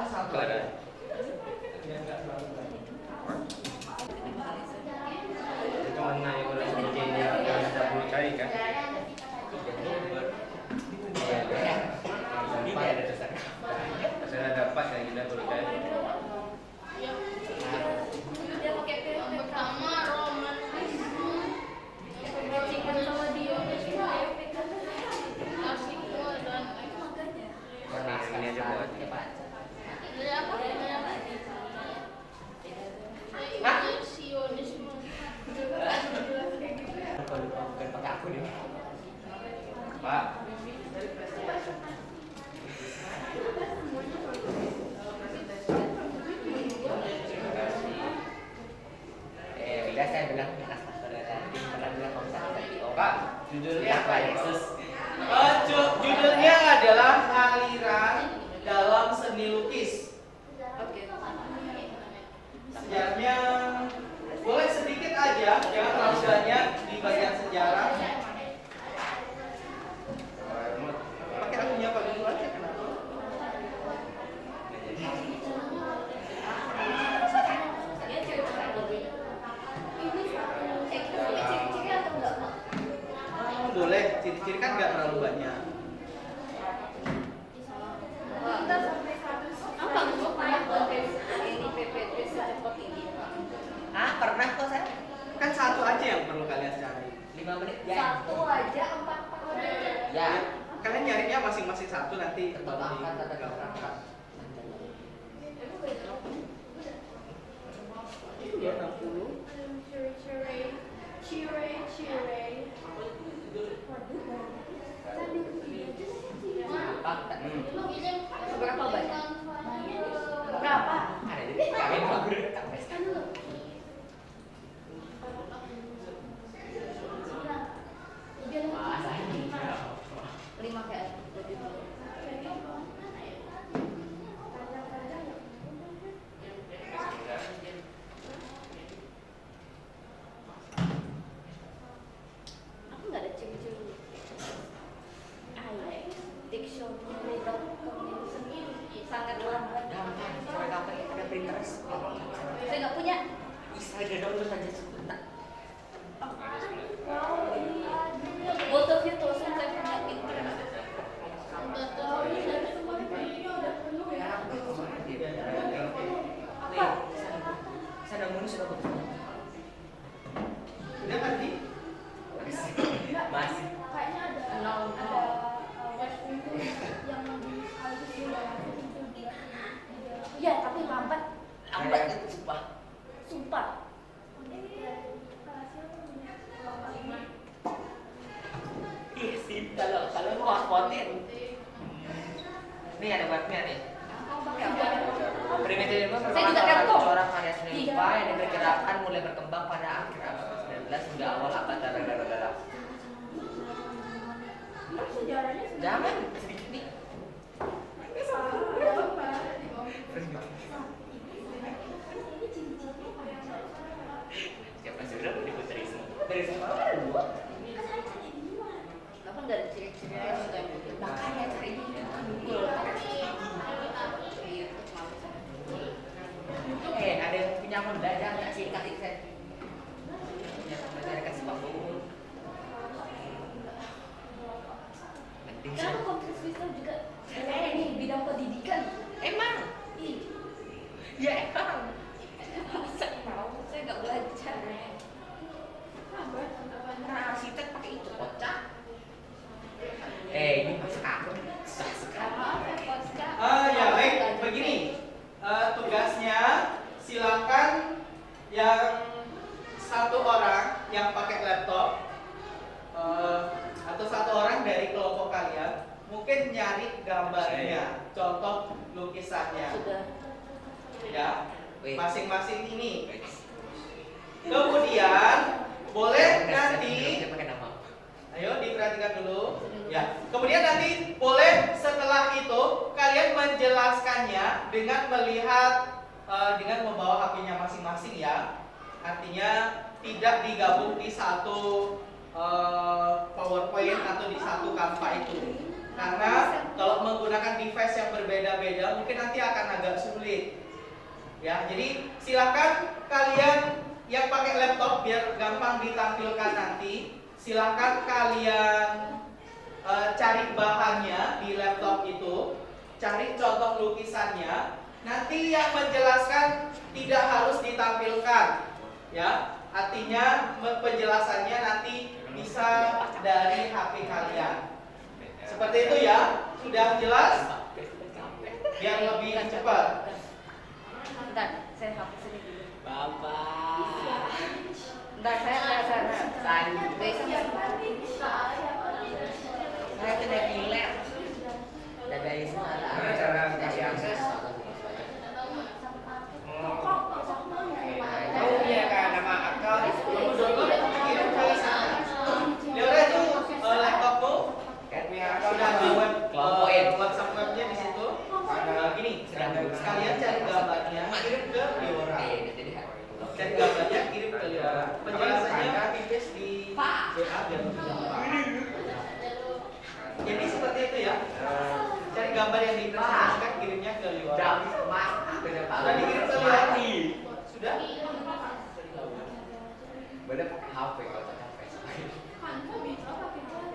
Satu ada. Ya, nggak terlalu banyak. Itu mana yang udah bikin yang ada bulu cai kan? Ini ada dasar. Saya dapat yang udah bulu cai. Dia pakai pertama romantisme. Cikan sama dia Warna ini aja buat. cepat. Bukan pakai aku nih. Pak, Udah saya bilang pernah bilang kalau misalnya tadi Pak, judulnya apa ya, Pak? Yesus. Judulnya adalah aliran dalam seni lukis. Sejarahnya boleh sedikit aja, jangan terlalu banyak di bagian sejarah. Pakai akunya Pak Guru aja kenapa? Boleh, ciri-ciri kan nggak terlalu banyak. Ah, pernah kok saya. Kan satu aja yang perlu kalian cari. 5 menit ya. Satu aja 4 Ya. Kalian nyarinya masing-masing satu nanti. Tetap angkat tanda angkat. Itu ya 60. Berapa banyak? Berapa? Ada jadi kawin Pak Guru. Wah, saya ini. 5 kayak. Aku nggak ada ciri-ciri. Redokom itu sendiri sangat lambat. Gampang, cara gampang ada Pinterest. Saya nggak punya. Bisa aja download aja sebentar. Both of you told saya punya Pinterest. Nggak tahu ini dari semua videonya udah penuh ya. Nih, saya nemuin sudah betul. Udah kan di? Masih. Kayaknya ada website yang di Alvis udah itu dia. Iya, tapi lambat. Lambat itu sumpah. Sumpah. Iya sih, kalau mau hotpotin. Nih ada webnya nih. Primitif itu Saya merupakan juga salah satu Telkom. corak karya seni rupa yang diperkirakan mulai berkembang pada akhir abad ke-19 hingga awal abad ke-18. Sejarahnya Jangan sedikit nih. Siapa sudah diputerin semua? Dari semua ada dua. Kapan nggak ada ciri-ciri yang suka Makanya cari ini. Ada yang punya Honda jangan nggak sih kasih saya. Punya pelajaran kasih waktu. Penting sih. Kenapa komputer Wisdom juga ini bidang pendidikan? Emang? Ih, Ya emang. saya tahu, saya nggak belajar. Nah, arsitek pakai itu kocak. Ini masuk akun susah sekali. Ya baik, begini. Tugasnya silakan yang satu orang yang pakai laptop atau satu orang dari kelompok kalian mungkin nyari gambarnya, contoh lukisannya, Sudah. ya, Wih. masing-masing ini. Kemudian boleh nanti, Dia pakai nama. ayo diperhatikan dulu, ya. Kemudian nanti boleh setelah itu kalian menjelaskannya dengan melihat, dengan membawa HP-nya masing-masing ya. Artinya tidak digabung di satu PowerPoint atau di satu Canva itu. Karena kalau menggunakan device yang berbeda-beda mungkin nanti akan agak sulit. Ya, jadi silakan kalian yang pakai laptop biar gampang ditampilkan nanti. Silakan kalian cari bahannya di laptop itu, cari contoh lukisannya. Nanti yang menjelaskan tidak harus ditampilkan, ya. Artinya penjelasannya nanti bisa dari HP kalian. Seperti itu ya, sudah jelas? Biar lebih cepat. Bentar, saya hapus ini dulu. Bapak. Bentar, saya. Saya tidak gila. Dan dari semua ada. Gimana cara kasih akses? Tahu ya kan nama akal. Kamu download, kirim ke sana. Lihat itu laptopmu sudah di web, WhatsApp webnya di situ. Gini, sekalian cari gambarnya, kirim ke Liora. Cari gambarnya, kirim ke Liora. Penjelasannya di WA biar lebih gampang. Jadi seperti itu ya. Cari gambar yang dipresentasikan, kirimnya ke Liora. Sudah dikirim ke Liora? Sudah? Bener pakai HP kalau tak HP.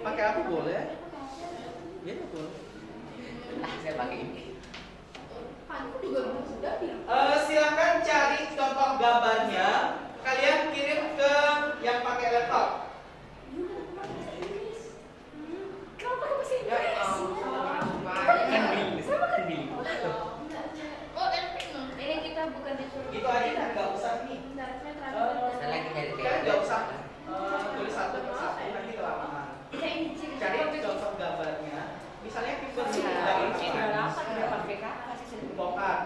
Pakai apa boleh? Ya betul. Saya pakai ini. Silakan cari contoh gambarnya. Kalian kirim ke yang pakai laptop. Kenapa kamu sih? Kan bingung, saya makan bingung. Ini kita bukan disuruh. Gitu aja kan, nggak usah nih. Saya lagi nyari Kalian nggak usah tulis satu persatu, nanti kelamaan. Cari contoh gambarnya. Misalnya kita bongkar,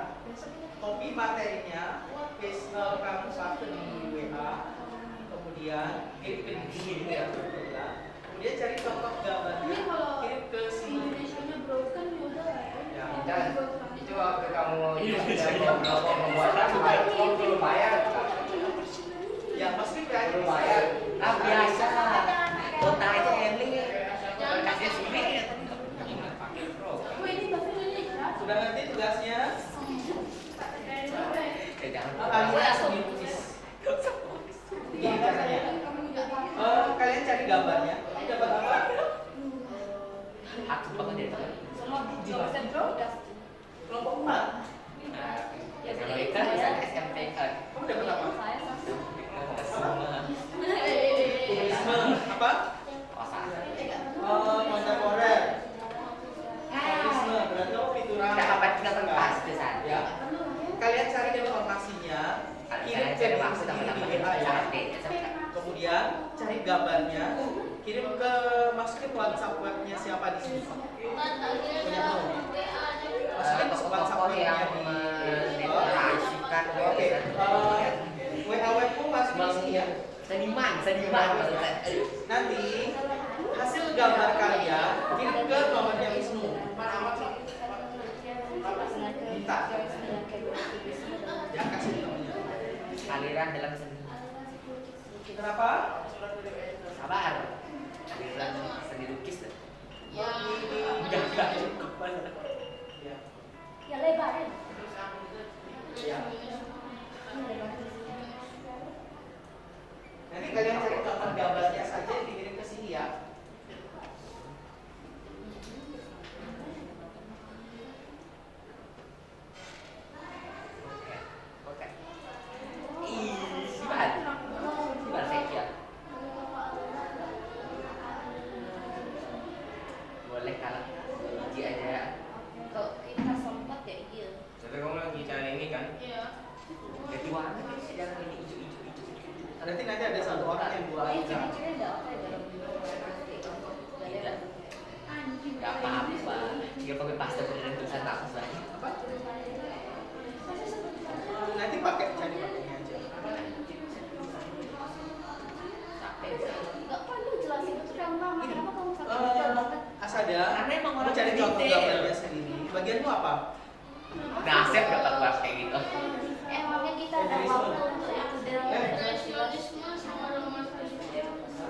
copy materinya, paste kamu satu di WA, kemudian kirim ke dia, kemudian cari contoh gambarnya, kirim ke si. Dan itu waktu kamu membuat apa? Kamu belum bayar. Ya pasti kayak Belum bayar. Biasa. Kota aja Eli. Kasih sini. Pakai pro. tugasnya. Jangan. Kalian langsung dilukis. Gini caranya. Kalian cari gambarnya. Dapat apa? Aku bakal jadi teman. Kelompok 4. Ya, mereka bisa SMP kan. Kamu dapat apa? Semua. Turisme. Apa? Kontemporer. Turisme. Berarti kamu pintura. Tidak apa kita pas di sana. Ya. Kalian cari informasinya. Kirim ke maksud diri ya. Kemudian cari gambarnya. Kirim ke masukin ke WhatsApp webnya siapa di sini? Punya kamu? Masukin ke WhatsApp webnya di. Oke. WA webku masukin di sini ya. Seniman. Nanti hasil gambar kalian kirim ke nomornya Wisnu. Minta. Ya kasih nomornya. Aliran dalam seni. Kenapa? Sabar. Aliran seni lukis tuh. Ya. Enggak cukup. Ya. Ya lebar ya. Ya. Nanti kalian cari gambar-gambarnya saja dikirim ke sini ya. Oke. Siapa saya? Boleh kalau uji aja. Kok kita sempat ya iya. Tapi kamu lagi cari ini kan? Iya. Jadi warna jangan ini hijau. Nanti ada satu orang yang buat aja. Ciri-ciri enggak apa ya dalam plastik. Tidak. Gak apa-apa. Dia pakai pasta beneran tulisan aku saja. Apa? Nanti pakai pakainya aja. Capek. Enggak perlu jelasin itu terlalu lama. Kenapa kamu sampai detail banget? Asada. Karena emang orang Kamu cari contoh detail. gambarnya sendiri. Bagianmu apa? Nasib dapat buat kayak gitu. Emangnya kita ada waktu untuk itu dari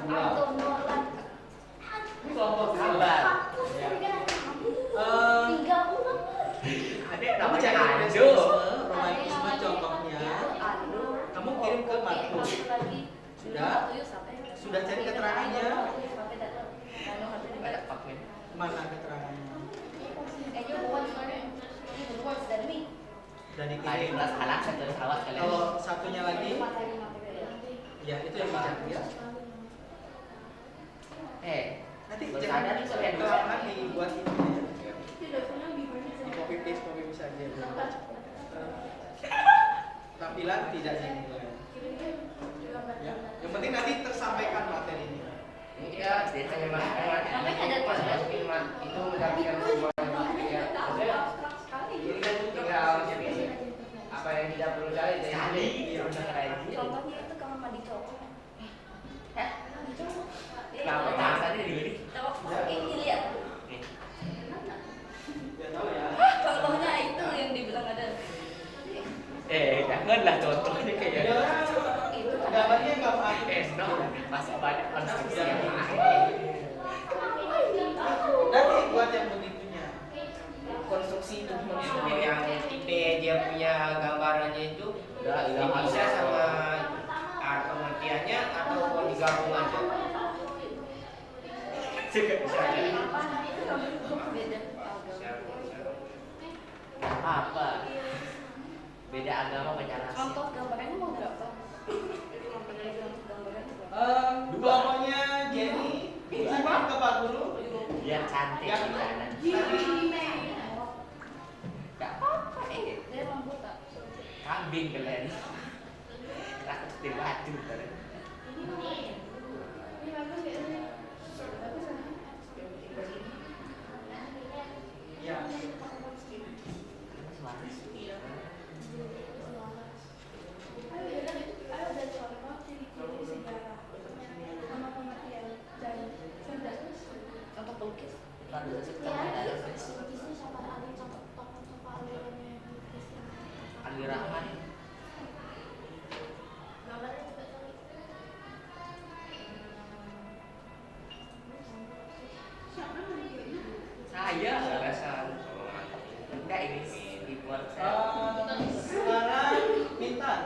atau nolak Kelompok sabar. tiga ulang Ada Kamu namanya cari Ando. romantisme contohnya. Kamu kirim ke Marco. Sudah? Sudah cari keterangannya? Banyak pakmin. Mana keterangannya? Dan Ada dikirim. kelas anak satu awas kalian. Kalau satunya lagi, ya itu yang dicari ya. Nanti Baru jangan sadar nih, sampai dua. kelamaan dibuat ini ya. Tidak punya gimana Di copy paste saja. Tampilan tidak dinilai. Ya. Yang penting nanti tersampaikan materinya. Iya, hanya Namanya ada masukin itu mendapatkan semua ya. Ini kan tinggal jadi apa yang tidak perlu cari deh. Sekali. Iya, benar. contohnya itu kamar mandi cowok. Mandi cowok. Kenapa bahasanya di sini? Ini lihat. Ya tahu ya. Contohnya itu yang dibilang ada. Janganlah contohnya kayak Ya, Itu kan gambarnya nggak pakai. no, masih banyak konstruksi yang lain. Nanti buat yang begitunya. Konstruksi itu maksudnya yang tipe dia punya gambarannya itu bisa sama pengertiannya atau digabung aja. Bisa aja. beda. Apa? Beda agama banyak ras. Contoh gambarnya mau berapa? Kelompoknya Jenny, kirim ke Pak Guru. Biar cantik Ya. di sana. Tadi Gak apa-apa Dia rambut tak? kambing kalian. Takut di batu kalian. Ini bagus ya ini. Bagus kan? ya. Suara sih. Ayo dan contoh ciri-ciri sejarah sama pengertian dan cerdas. Contoh pelukis. Kalau suka ada Ali Rahman. Saya Rasa enggak ini Buat saya. Sekarang Mintan,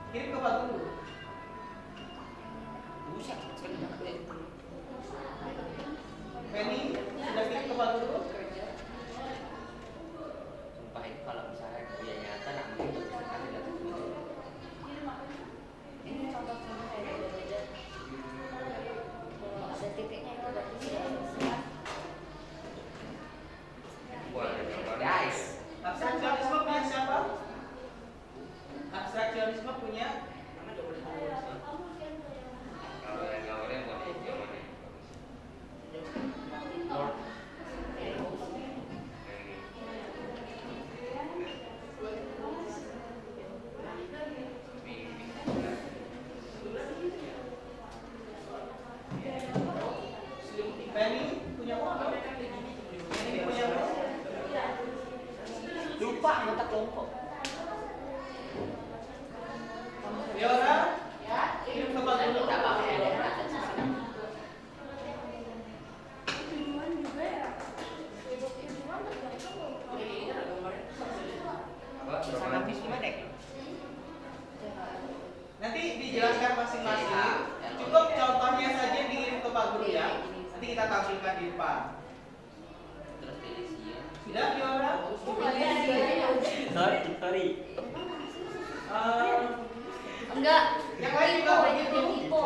kirim ke Pak Guru. Buset, sebenarnya. Penny, sudah kirim ke Pak Guru? Sumpah itu kalau misalnya dia nyata nak mungkin tuh bisa kasih data gitu. Ini contoh-contoh kayak beda-beda. Kalau ada titiknya itu berarti sudah selesai. Guys, Abstraksionisme punya siapa? Abstraksionisme punya Penny punya apa? Penny punya apa? lupa anggota kelompok. Leora, kirim ke Pak Guru. Tak apa ya. Tujuan juga ya. Sana habis gimana ya? Nanti dijelaskan masing-masing. Cukup contohnya saja dikirim ke Pak Guru ya. Nanti kita tampilkan di depan. Terus delisia. Sudah, Leora? Sorry. Enggak. Yang lain juga begitu. Tipo.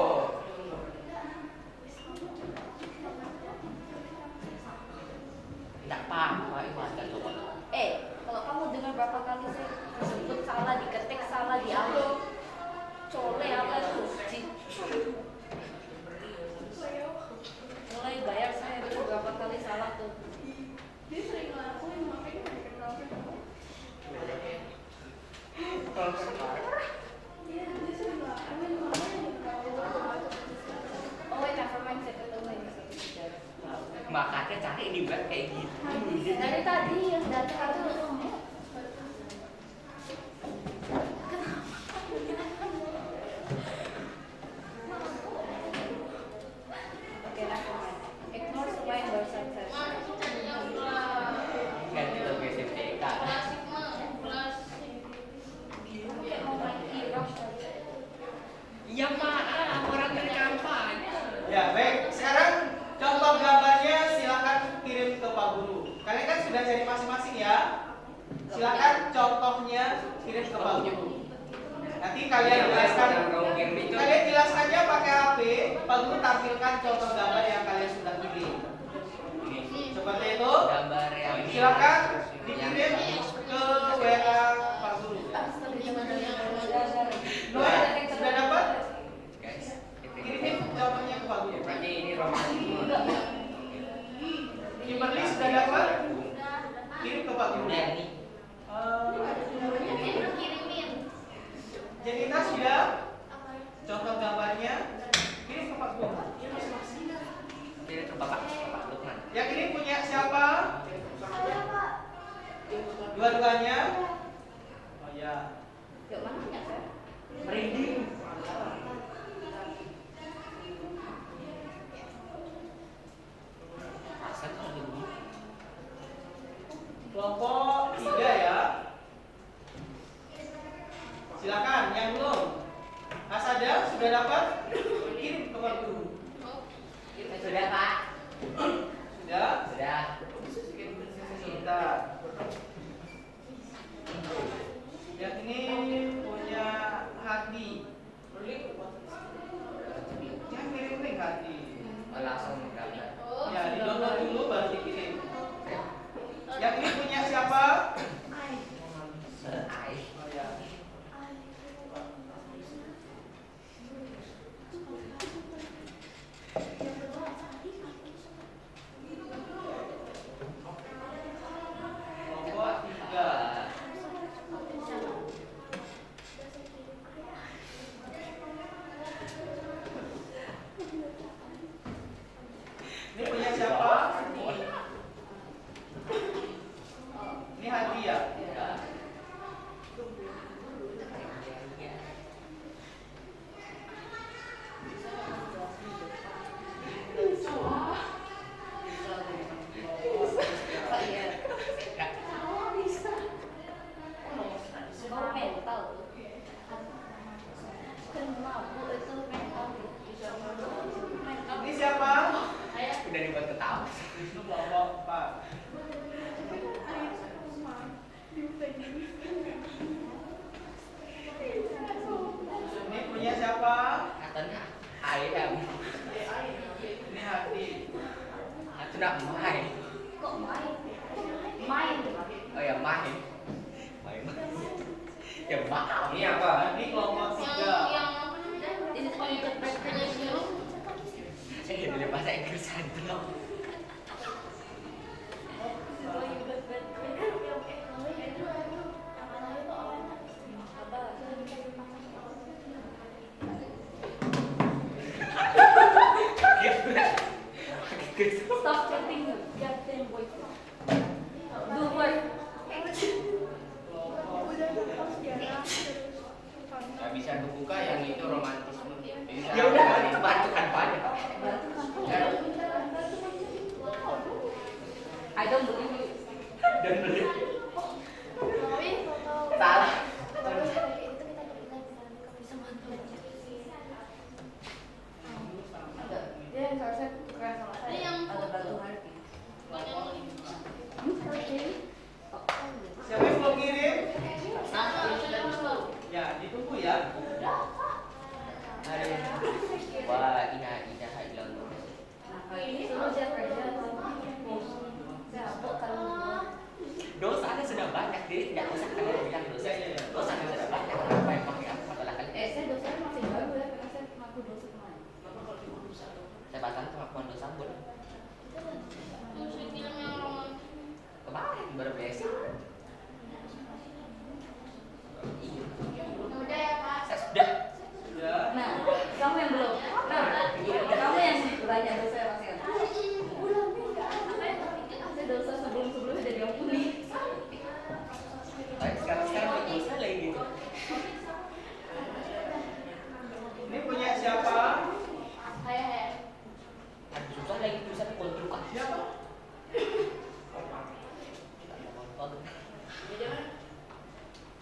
Tidak apa-apa, Iwan dan coba. Kalau kamu dengar berapa kali saya sebut salah, diketik salah, diambil cole apa tuh? Mulai bayar saya itu berapa kali salah tuh? Dia sering ngelakuin makanya nggak dikenal sama. Iya, dia sering ngelakuin makanya dikenal. Oh, never mind, saya ketemu yang bisa bicara. Makanya cari di web kayak gitu. Dari tadi yang datang itu oke, never mind. Ignore semua yang barusan saya Ganti logo SMPK. kayak mau main e-rush aja. Ya maaf, orang dari kampanye. Ya, baik. Sekarang contoh gambarnya silakan kirim ke Pak Guru. Kalian kan sudah cari masing-masing ya. Silakan contohnya kirim ke Pak Guru. Nanti kalian jelaskan. Kalian jelaskannya pakai HP. Pak Guru tampilkan contoh gambar yang kalian sudah pilih. Seperti itu. Gambar yang Silakan dikirim ke WA Pak Guru. Noel, sudah dapat? guys. Kirim contohnya ke Pak Guru. Berarti ini romantis. Kimberly sudah dapat? Kirim ke Pak Guru. Udah nih. Kirimin. Janita sudah? Contoh gambarnya kirim ke Pak Guru. Kirim ke Bapak Lukman. Yang ini punya siapa? Saya, Pak. Dua-duanya? Oh ya. Yuk, mananya, Pak? Merinding. Asal kok dulu. Kelompok 3 ya. Silakan yang belum. Asada sudah dapat? Kirim ke Pak Guru. Sudah, Pak. Sudah? Sudah. Sebentar. Yang ini punya Hadi. Yang kirim link Hadi. Langsung gambar. Ya, di-download dulu baru dikirim. Yang ini punya siapa? Ai. Oh ya. Wisnu kelompok 4. Ini punya siapa? Katanya ayam. Ini Hadi. Itu nak main. Kok main? Main. Oh ya main. Main. Ya maaf. Ini apa? Hadi kelompok 3. Ini interpretasi. Saya jadi bahasa Inggris aja. Stop chatting your goddamn boyfriend. Do work. Nggak bisa dibuka yang itu romantisme. Bisa. Ya udah, itu bantu kan Pak. I don't believe you. Dan beli. Salah. Dia yang seharusnya tukeran sama saya. Ini yang ada batu hati. Siapa yang belum ngirim? Nah, Ya, ditunggu ya. Aduh. Wah, ilaha illallah. ini suruh siap kerja. Siapa kalau Dosanya sudah banyak, jadi tidak usah kalian bilang dosa. Dosanya sudah banyak, kenapa yang pakai apel kali? saya dosanya masih baru ya karena saya mengaku dosa kemarin. Saya batalkan pengakuan dosa pun. Kemarin baru biasa. Iya. Udah ya Pak. Saya sudah. Sudah. Nah, kamu yang belum. Nah, kamu yang bertanya dosa ya masih. Saya dosa sebelumnya udah diampuni. Sekarang berdosa lagi gitu. Ini punya siapa? Saya. Aduh, susah lagi tulisan kontrol kan. Siapa?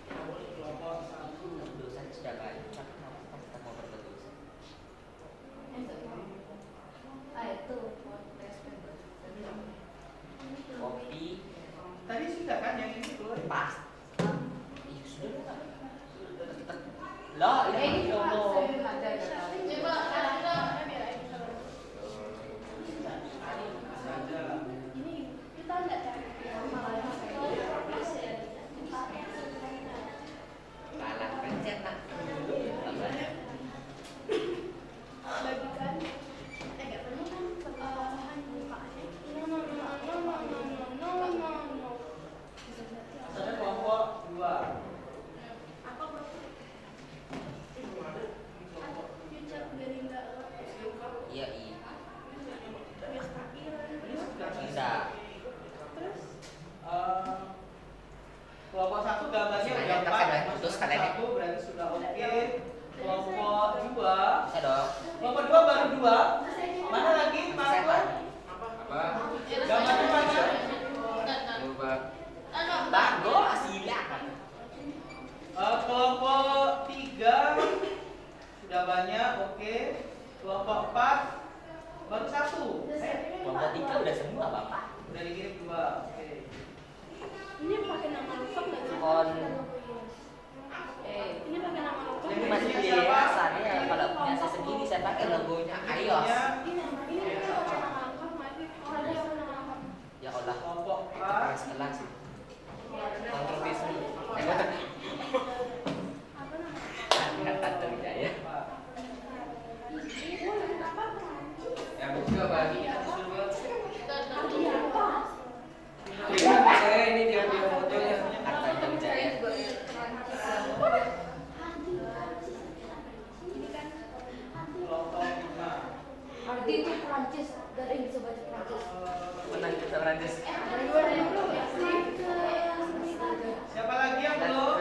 Kelompok 1. Dosa sudah banyak, tapi kenapa kita mau berbuat dosa? Itu Kopi, Tadi sudah kan yang ini tuh. pas. Iya sudah. Lah, ini Allah. Coba ada biar aja. Saja. Ini kita enggak cari Kalah pencet nak. bagikan enggak perlu kan bahan bukanya. No. Ada kelompok 2. Apa bro? Future Gerindra. Iya, iya. Terus takbiran. Tidak. Terus Kelompok 1 gambarnya udah Sebenarnya 4. kan Masuk putus ke kalian ya. 1 berarti sudah oke. Kelompok 2. Bisa dong. Kelompok 2 baru 2. Mana lagi? Saya Marco? Pak. Apa? Gambarnya mana? Coba. Bago asila kan. Kelompok 3 sudah banyak, oke. Kelompok 4 baru 1. Kelompok 3 udah semua Bapak. Udah dikirim 2. Oke. Ini pakai nama lengkap nggak sih? Kon Ini pakai nama lengkap. ini nggak masih sih? biasa ya. Kalau punya saya sendiri saya pakai logonya iOS. Ini pakai nama lengkap nggak sih? Oh, ada yang nama lengkap. Ya Allah. Kelompok Keras 4 kelas sih. Kontroversi. Apa namanya? Anak tante Wijaya. Yang juga bagi atas dulu. Ini dia punya fotonya. Anak tante Wijaya. kelompok 5. Ardi itu Prancis, gak ada yang bisa baca Prancis. Menang kita Prancis. Siapa lagi yang belum?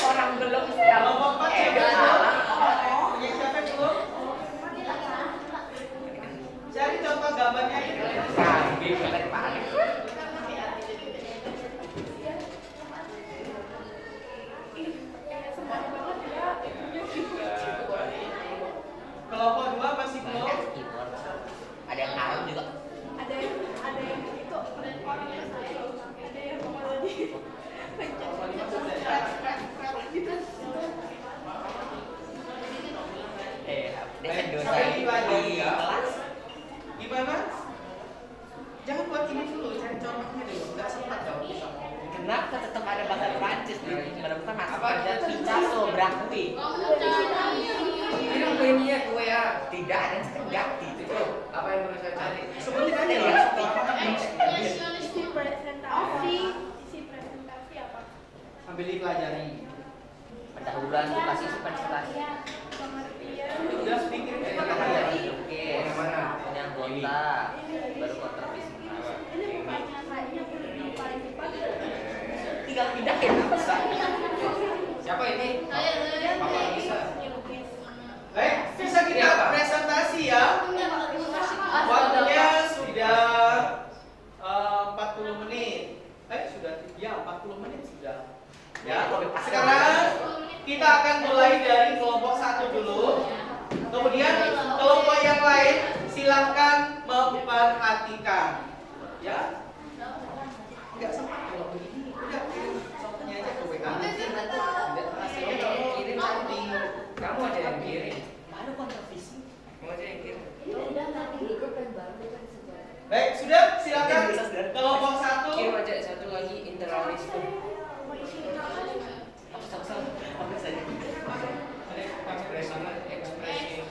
Orang belum Kelompok 4 siapa yang belum? salah. Punya siapa yang belum? Cari contoh gambarnya itu. Kambing kalian paling. Kelompok 2 masih belum? Banyak keyboard. diakui. Ini kuenya kue ya. Tidak ada yang sejati itu. Itu apa yang perlu saya cari? Sebenarnya ada ya. Isi presentasi. Isi presentasi apa? Ambil dipelajari. Pendahuluan tuh kasih presentasi. Pengertian. Udah pikirin Yang kita pertama pelajari. dari lukis, Yang mana? yang anggota, baru kontrafisik. Ini bukannya tadinya paling cepat. Tinggal pindahin apa sih? Siapa ini? Papa bisa. Baik, bisa kita presentasi ya. Waktunya sudah 40 menit. Sudah ya 40 menit sudah. Ya, sekarang kita akan mulai dari kelompok 1 dulu. Kemudian kelompok yang lain silahkan memperhatikan. Ya. Enggak sempat kalau begini. Udah contohnya aja ke WA. Hasilnya kirim nanti. Kamu aja yang kirim. Mana kontrafisik? Kamu aja yang kirim. Baik, sudah silakan kelompok 1. Kirim aja satu lagi internalisme. Apa saja? Ekspresi.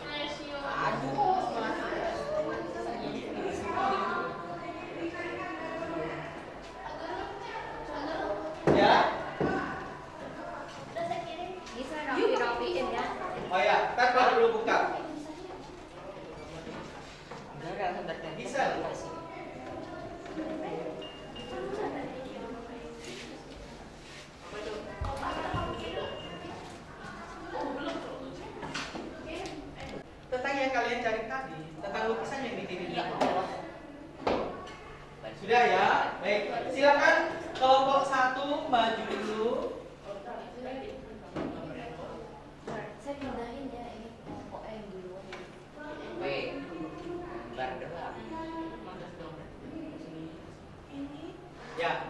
Ya. Udah saya kirim. Bisa rapi-rapiin ya. Oh ya, ntar kalau dulu buka. Enggak ada sebenarnya. Bisa. Tentang yang kalian cari tadi, tentang lukisan yang dikirim. Iya, Allah. Sudah ya? Baik, silakan kelompok 1 maju dulu. Saya pindahin ya ini kelompok yang dulu. Baik. Bar doang. Ya.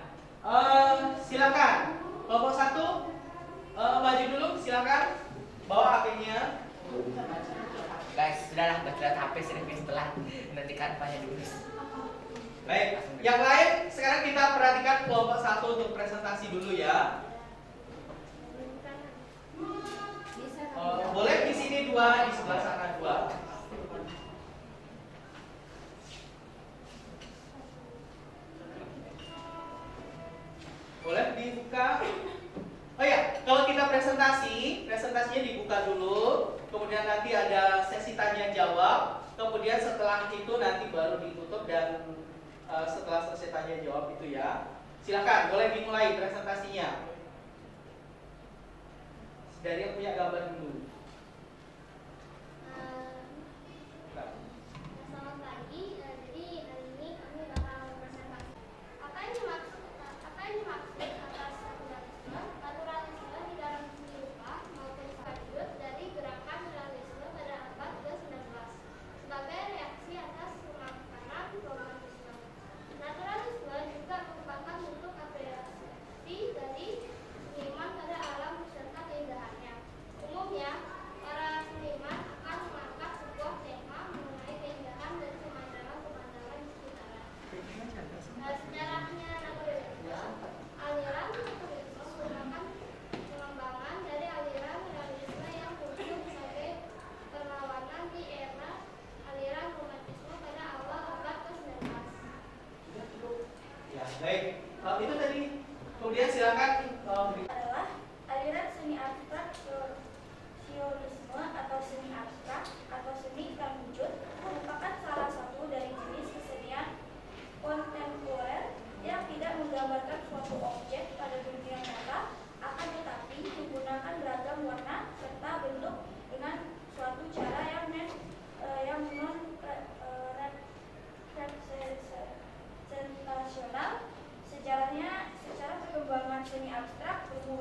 Silakan. Kelompok 1 maju dulu, silakan. Bawa HP-nya. Guys, sudahlah baca HP sering setelah nanti kan banyak dulu. Baik, yang lain sekarang kita perhatikan kelompok 1 untuk presentasi dulu ya. Bisa Boleh di sini 2, di sebelah sana 2. Boleh dibuka. Oh ya, kalau kita presentasinya dibuka dulu. Kemudian nanti ada sesi tanya jawab. Kemudian setelah itu nanti baru ditutup dan setelah selesai tanya jawab itu ya. Silakan, boleh dimulai presentasinya. Dari yang punya gambar dulu. Selamat pagi. Jadi hari ini kami bakal presentasi. Apa yang dimaksud atas naturalisme? Naturalisme di dalam seni rupa maupun wujud dari gerakan realisme pada abad ke-19 sebagai reaksi atas kemakaran romantisme. Naturalisme juga merupakan bentuk apresiasi dari seniman pada alam beserta keindahannya. Umumnya, para seniman akan mengangkat sebuah tema mengenai keindahan dan pemandangan-pemandangan di sekitaran. Sejarahnya naturalisme, aliran naturalisme merupakan pengembangan dari aliran realisme yang muncul sebagai perlawanan di era aliran romantisme pada awal abad ke-19. Ya, baik. Itu tadi. Kemudian silakan Adalah aliran seni abstrak sionisme atau seni abstrak atau seni ikan wujud merupakan salah satu dari jenis kesenian kontemporer yang tidak menggambarkan suatu objek pada dunia nyata, akan tetapi menggunakan beragam warna serta bentuk dengan suatu cara yang non representasional. Sejarahnya, secara perkembangan seni abstrak bermula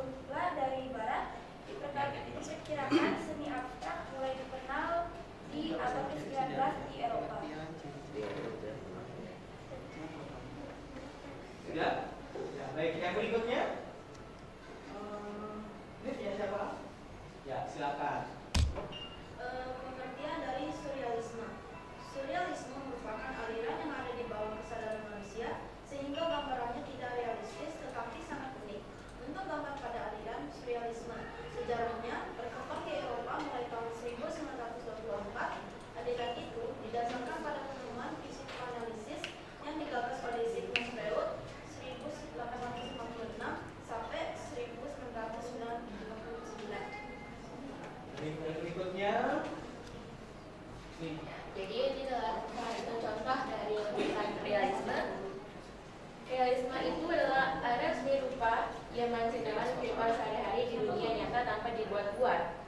kenapa dibuat-buat.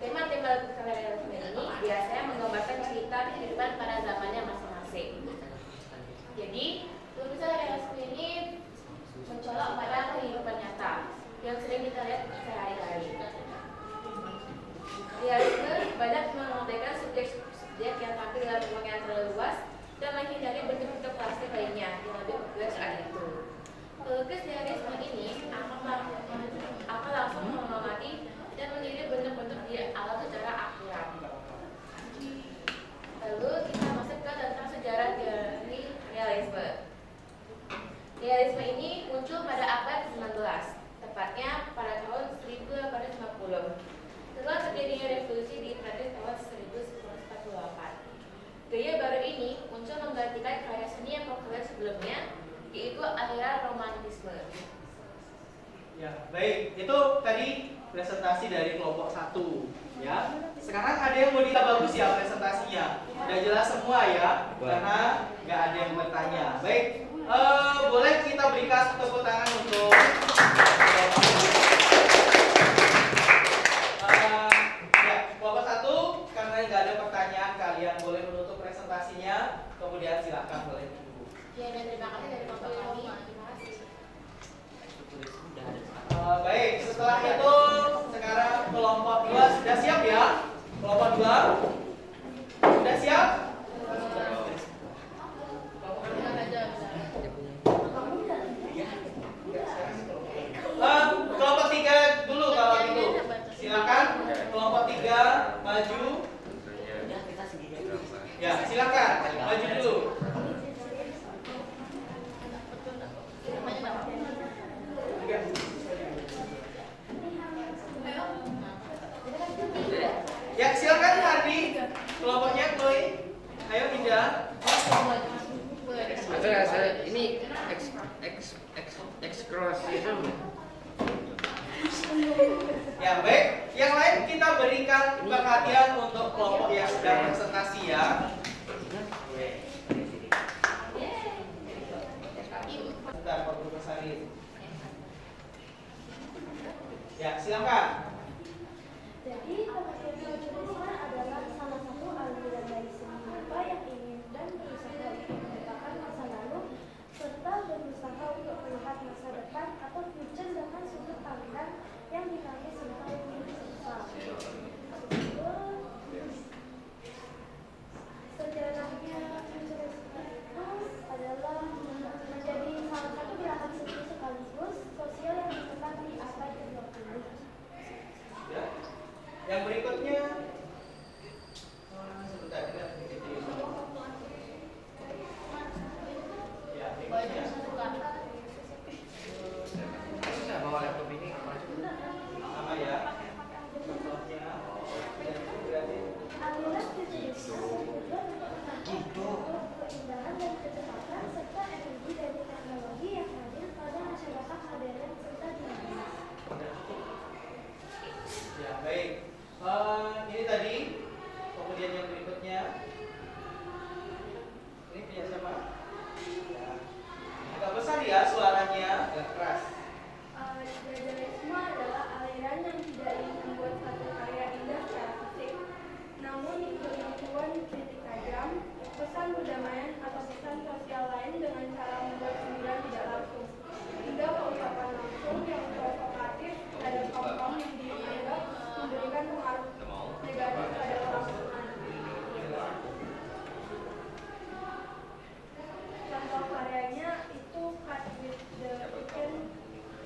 Tema-tema lagu surrealisme ini biasanya menggambarkan cerita kehidupan pada zamannya masing-masing. Jadi, lukisan surrealisme ini mencolok pada kehidupan nyata yang sering kita lihat sehari-hari. Realisme banyak mengabaikan subjek-subjek yang tampil dalam ruang yang terlalu luas dan menghindari bentuk-bentuk plastik lainnya yang lebih populer saat itu. Pelukis realisme ini akan langsung mengamati dan meniru bentuk-bentuk di alam secara akurat. Lalu kita masuk ke tentang sejarah dari realisme. Realisme ini muncul pada abad 19, tepatnya pada tahun 1850. Setelah terjadinya revolusi di Prancis tahun 1948. Gaya baru ini muncul menggantikan karya seni yang populer sebelumnya, yaitu aliran romantisme. Ya, baik. Itu tadi presentasi dari kelompok 1 ya. Sekarang ada yang mau kita bagus ya presentasinya. Udah jelas semua ya, karena nggak ada yang bertanya. Baik, boleh kita berikan tepuk tangan untuk ya, kelompok 1. Karena nggak ada pertanyaan, kalian boleh menutup presentasinya. Kemudian silakan boleh dulu. Ya, dan terima kasih dari kelompok kami. Terima kasih. Baik, setelah itu sekarang kelompok 2 sudah siap ya? Kelompok 2 sudah siap? Kelompok 3 dulu kalau gitu. Silakan kelompok 3 maju. Ya, silakan maju dulu. Ya, silakan Hardi. Kelompoknya Chloe. Ayo Indah. Ini eksklusif. Ya, baik. Yang lain kita berikan perhatian untuk kelompok yang sudah presentasi ya. Bentar, Pak Guru Besari. Ya, silakan. Jadi, surrealisme adalah salah satu aliran dari seni rupa yang ingin dan berusaha untuk melupakan masa lalu serta berusaha untuk melihat masa depan atau future dengan sudut pandang yang dinamis serta universal. Sejarahnya surrealisme itu adalah menjadi salah satu gerakan seni sekaligus sosial yang ditemukan di abad ke-20. Ya. Yang berikutnya sebentar kita ya, berikutnya. Bisa bawa laptop ini Sama ya. Contohnya berarti Aliran futurisme bertujuan untuk menangkap keindahan dan kecepatan serta energi dari teknologi yang hadir pada masyarakat modern serta dinamis. ya, baik. Ini tadi. Kemudian yang berikutnya. Ini punya siapa? Ya. Agak besar ya suaranya, agak keras. Surrealisme adalah aliran yang tidak ingin membuat satu karya indah secara fisik, namun dengan kritik tajam, pesan perdamaian atau pesan sosial lain dengan cara membuat sindiran tidak langsung, hingga pengucapan langsung yang provokatif terhadap kaum yang dianggap memberikan pengaruh negatif pada orang lain. Contoh karyanya itu Cut with the Chicken,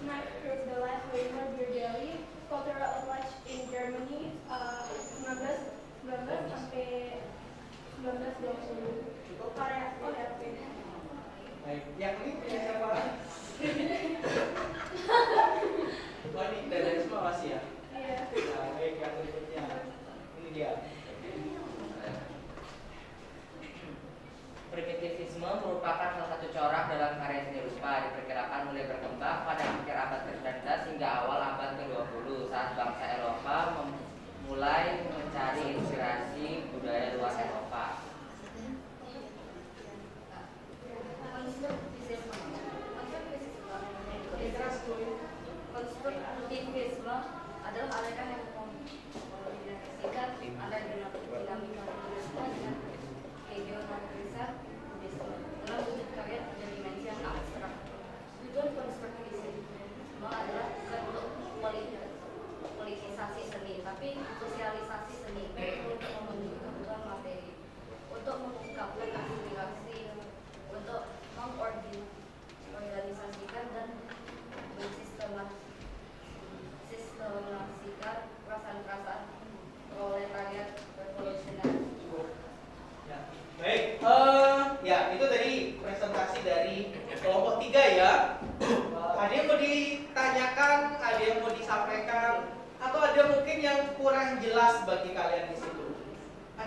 Knife Through the Life Weimer Daily, Cultural Atlas in Germany 1919 sampai 1920. Karya oke. Baik. Yang ini punya siapa? Oh, ini dari semua masih ya? Iya. Nah, baik, yang berikutnya. Ini dia. Primitivisme merupakan salah satu corak dalam karya seni rupa, diperkirakan mulai berkembang pada akhir abad ke-19 hingga awal abad ke-20 saat bangsa Eropa mulai mencari inspirasi budaya luar Eropa. Konstruktivisme adalah aliran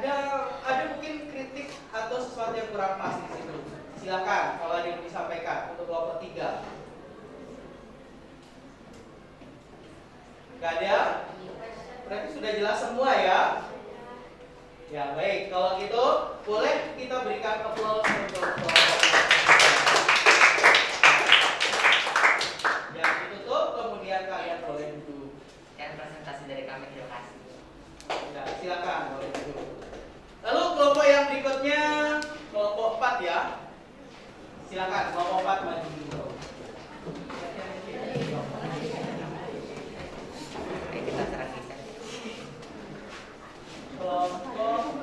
Ada mungkin kritik atau sesuatu yang kurang pas di situ. Silakan kalau ada yang disampaikan untuk kelompok 3. Gak ada? Berarti sudah jelas semua ya? Ya baik, kalau gitu boleh kita berikan applause untuk kelompok 3. Ya ditutup, kemudian kalian boleh duduk. Dan presentasi dari kami terima kasih. Ya silakan boleh duduk. Lalu kelompok yang berikutnya kelompok 4 ya. Silakan kelompok 4 maju dulu. Ayo kita serang bisa. Kelompok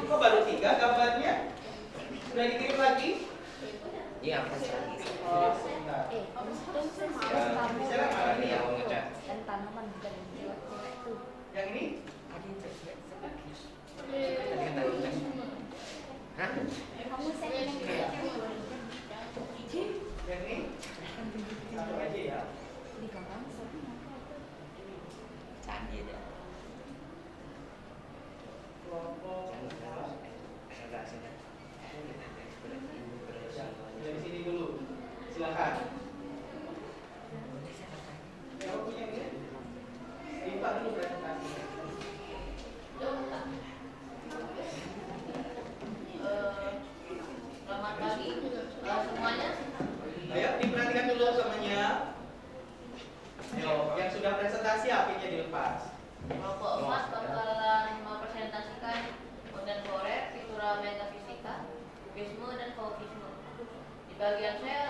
kok baru 3 gambarnya? Sudah dikirim lagi? Iya, apa sih? Oh, sebentar. Bicara mana nih ya? Dan tanaman dan cewek-cewek tuh. Yang ini? Hah? Kamu saya Yang ini? Satu aja ya. di kamar tapi Candi deh. Kelompok dari sini dulu. Silakan. Siapa punya ini? Lipat dulu presentasinya. Selamat pagi semuanya. Ayo diperhatikan dulu semuanya. Ayo, yang sudah presentasi HP-nya dilepas. Kelompok 4 bakalan mempresentasikan kontemporer, fitura metafisika, kubisme dan fauvisme. Di bagian saya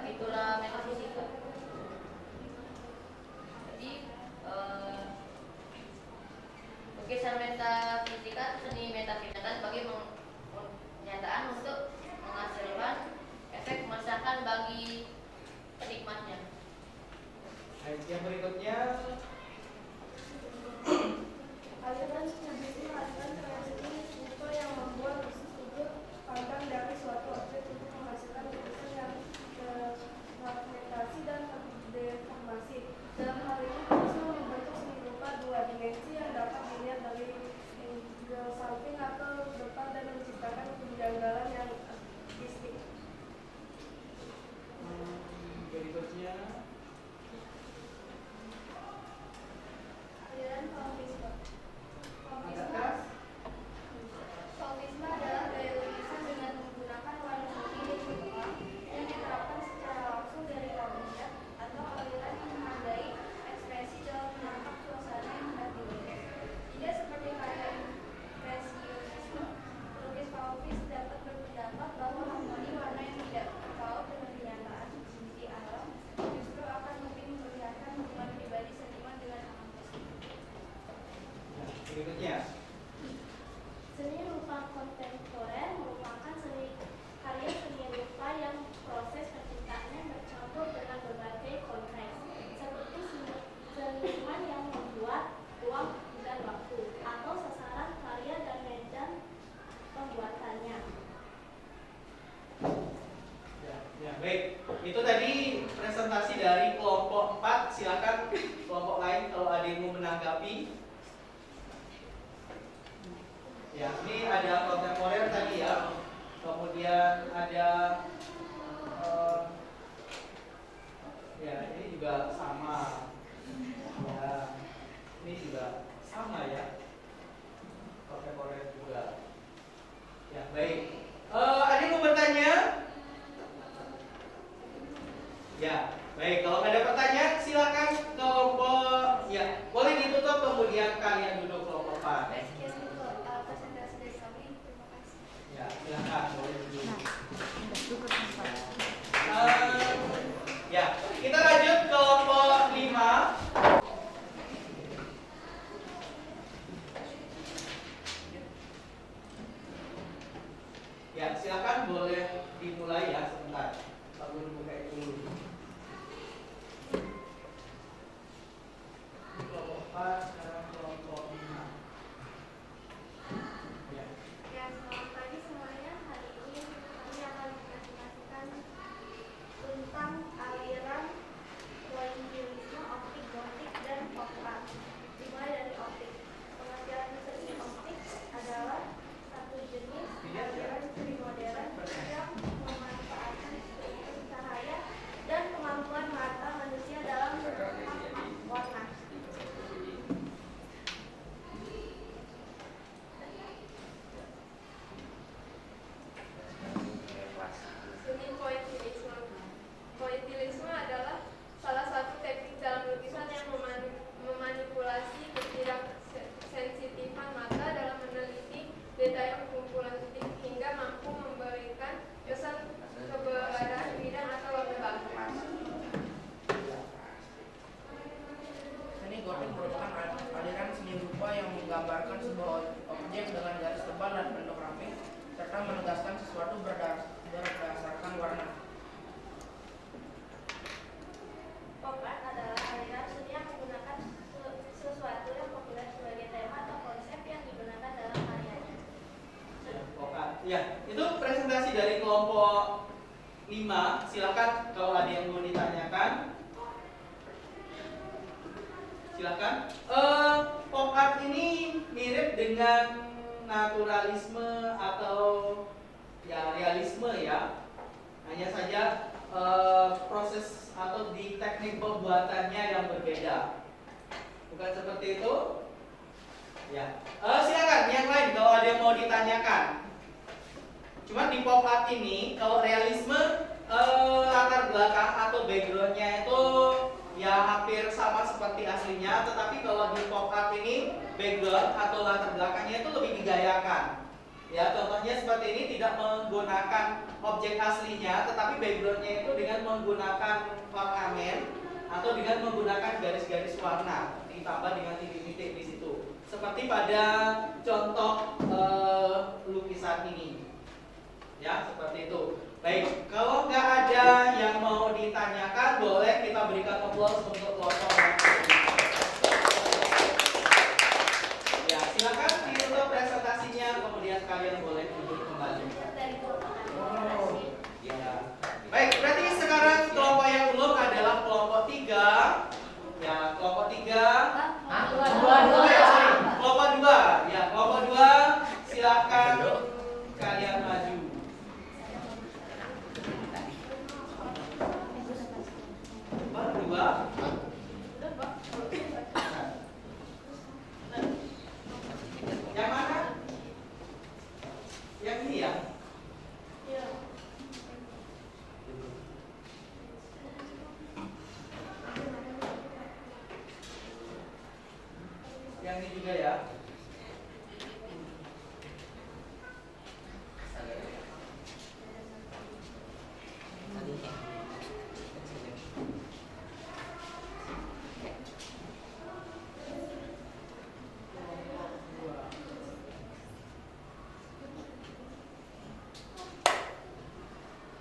fitura metafisika. Jadi lukisan metafisika itu seni metafisika sebagai pernyataan untuk menghasilkan efek meresahkan bagi penikmatnya. Baik, yang berikutnya Aliran kubisme aliran kreasi tipe yang membuat sudut pandang dari suatu objek untuk menghasilkan lukisan yang fragmentasi dan deformasi. Dalam hal ini kubisme membentuk seni rupa 2 dimensi yang dapat dilihat dari angle samping atau depan dan menciptakan kejanggalan yang artistik. berikutnya Aliran fauvisme. adakah Fauvisme adalah gaya lukisan dengan menggunakan warna putih dan yang diterapkan secara langsung dari karbonat atau aliran yang menghargai ekspresi dalam menangkap suasana yang hendak dilukis. Tidak seperti karya impresionisme, pelukis Fauvis dapat berpendapat bahwa harmoni warna yang tidak terpaut dengan kenyataan di alam justru akan lebih memperlihatkan hubungan pribadi seniman dengan alam tersebut. berikutnya Seni rupa kontemporer merupakan karya seni rupa yang proses penciptaannya bercampur dengan berbagai konteks, seperti seniman yang membuat ruang dan waktu, atau sasaran karya dan medan pembuatannya. ya baik, itu tadi presentasi dari kelompok 4. Silakan kelompok lain kalau ada yang mau menanggapi. Ya, ini ada kontemporer tadi ya. Kemudian ada ya ini juga sama. Ya, ini juga sama ya. Kontemporer juga. Ya, baik. Ada yang mau bertanya? Ya, baik. Kalau nggak ada pertanyaan, silakan kelompok. Ya, boleh ditutup kemudian kalian duduk kelompok 4. Sekian dulu presentasi dari kami. Terima kasih. Ya, silakan boleh duduk. udah cukup tempat. Ya, kita lanjut kelompok 5. Ya, silakan boleh dimulai ya sebentar. Pak Guru buka dulu. Kelompok 4 sekarang kelompok 5. Ya. Ya, selamat pagi semuanya. Hari ini kami akan mempresentasikan tentang aliran pointillisme, optik gotik, dan pop art. Dimulai dari optik. Pengertian Ya, itu presentasi dari kelompok 5. Silakan kalau ada yang mau ditanyakan. Silakan. Pop art ini mirip dengan naturalisme atau ya realisme ya. Hanya saja proses atau di teknik pembuatannya yang berbeda. Bukan seperti itu? Ya. Silakan yang lain kalau ada yang mau ditanyakan. Cuman di pop art ini kalau realisme latar belakang atau backgroundnya itu ya hampir sama seperti aslinya, tetapi kalau di pop art ini background atau latar belakangnya itu lebih digayakan. Ya, contohnya seperti ini tidak menggunakan objek aslinya, tetapi backgroundnya itu dengan menggunakan ornamen atau dengan menggunakan garis-garis warna ditambah dengan titik-titik di situ. Seperti pada contoh lukisan ini. Ya, seperti itu. Baik, kalau nggak ada yang mau ditanyakan, boleh kita berikan aplaus untuk kelompok yang ya, silakan ditutup presentasinya, kemudian kalian boleh duduk kembali. Ya. Baik, berarti sekarang kelompok yang belum adalah kelompok 3. Ya, kelompok 3. Kelompok 2. Ya, kelompok 2 silakan kalian maju. Dua. Yang mana? Yang ini ya? Yang ini juga ya?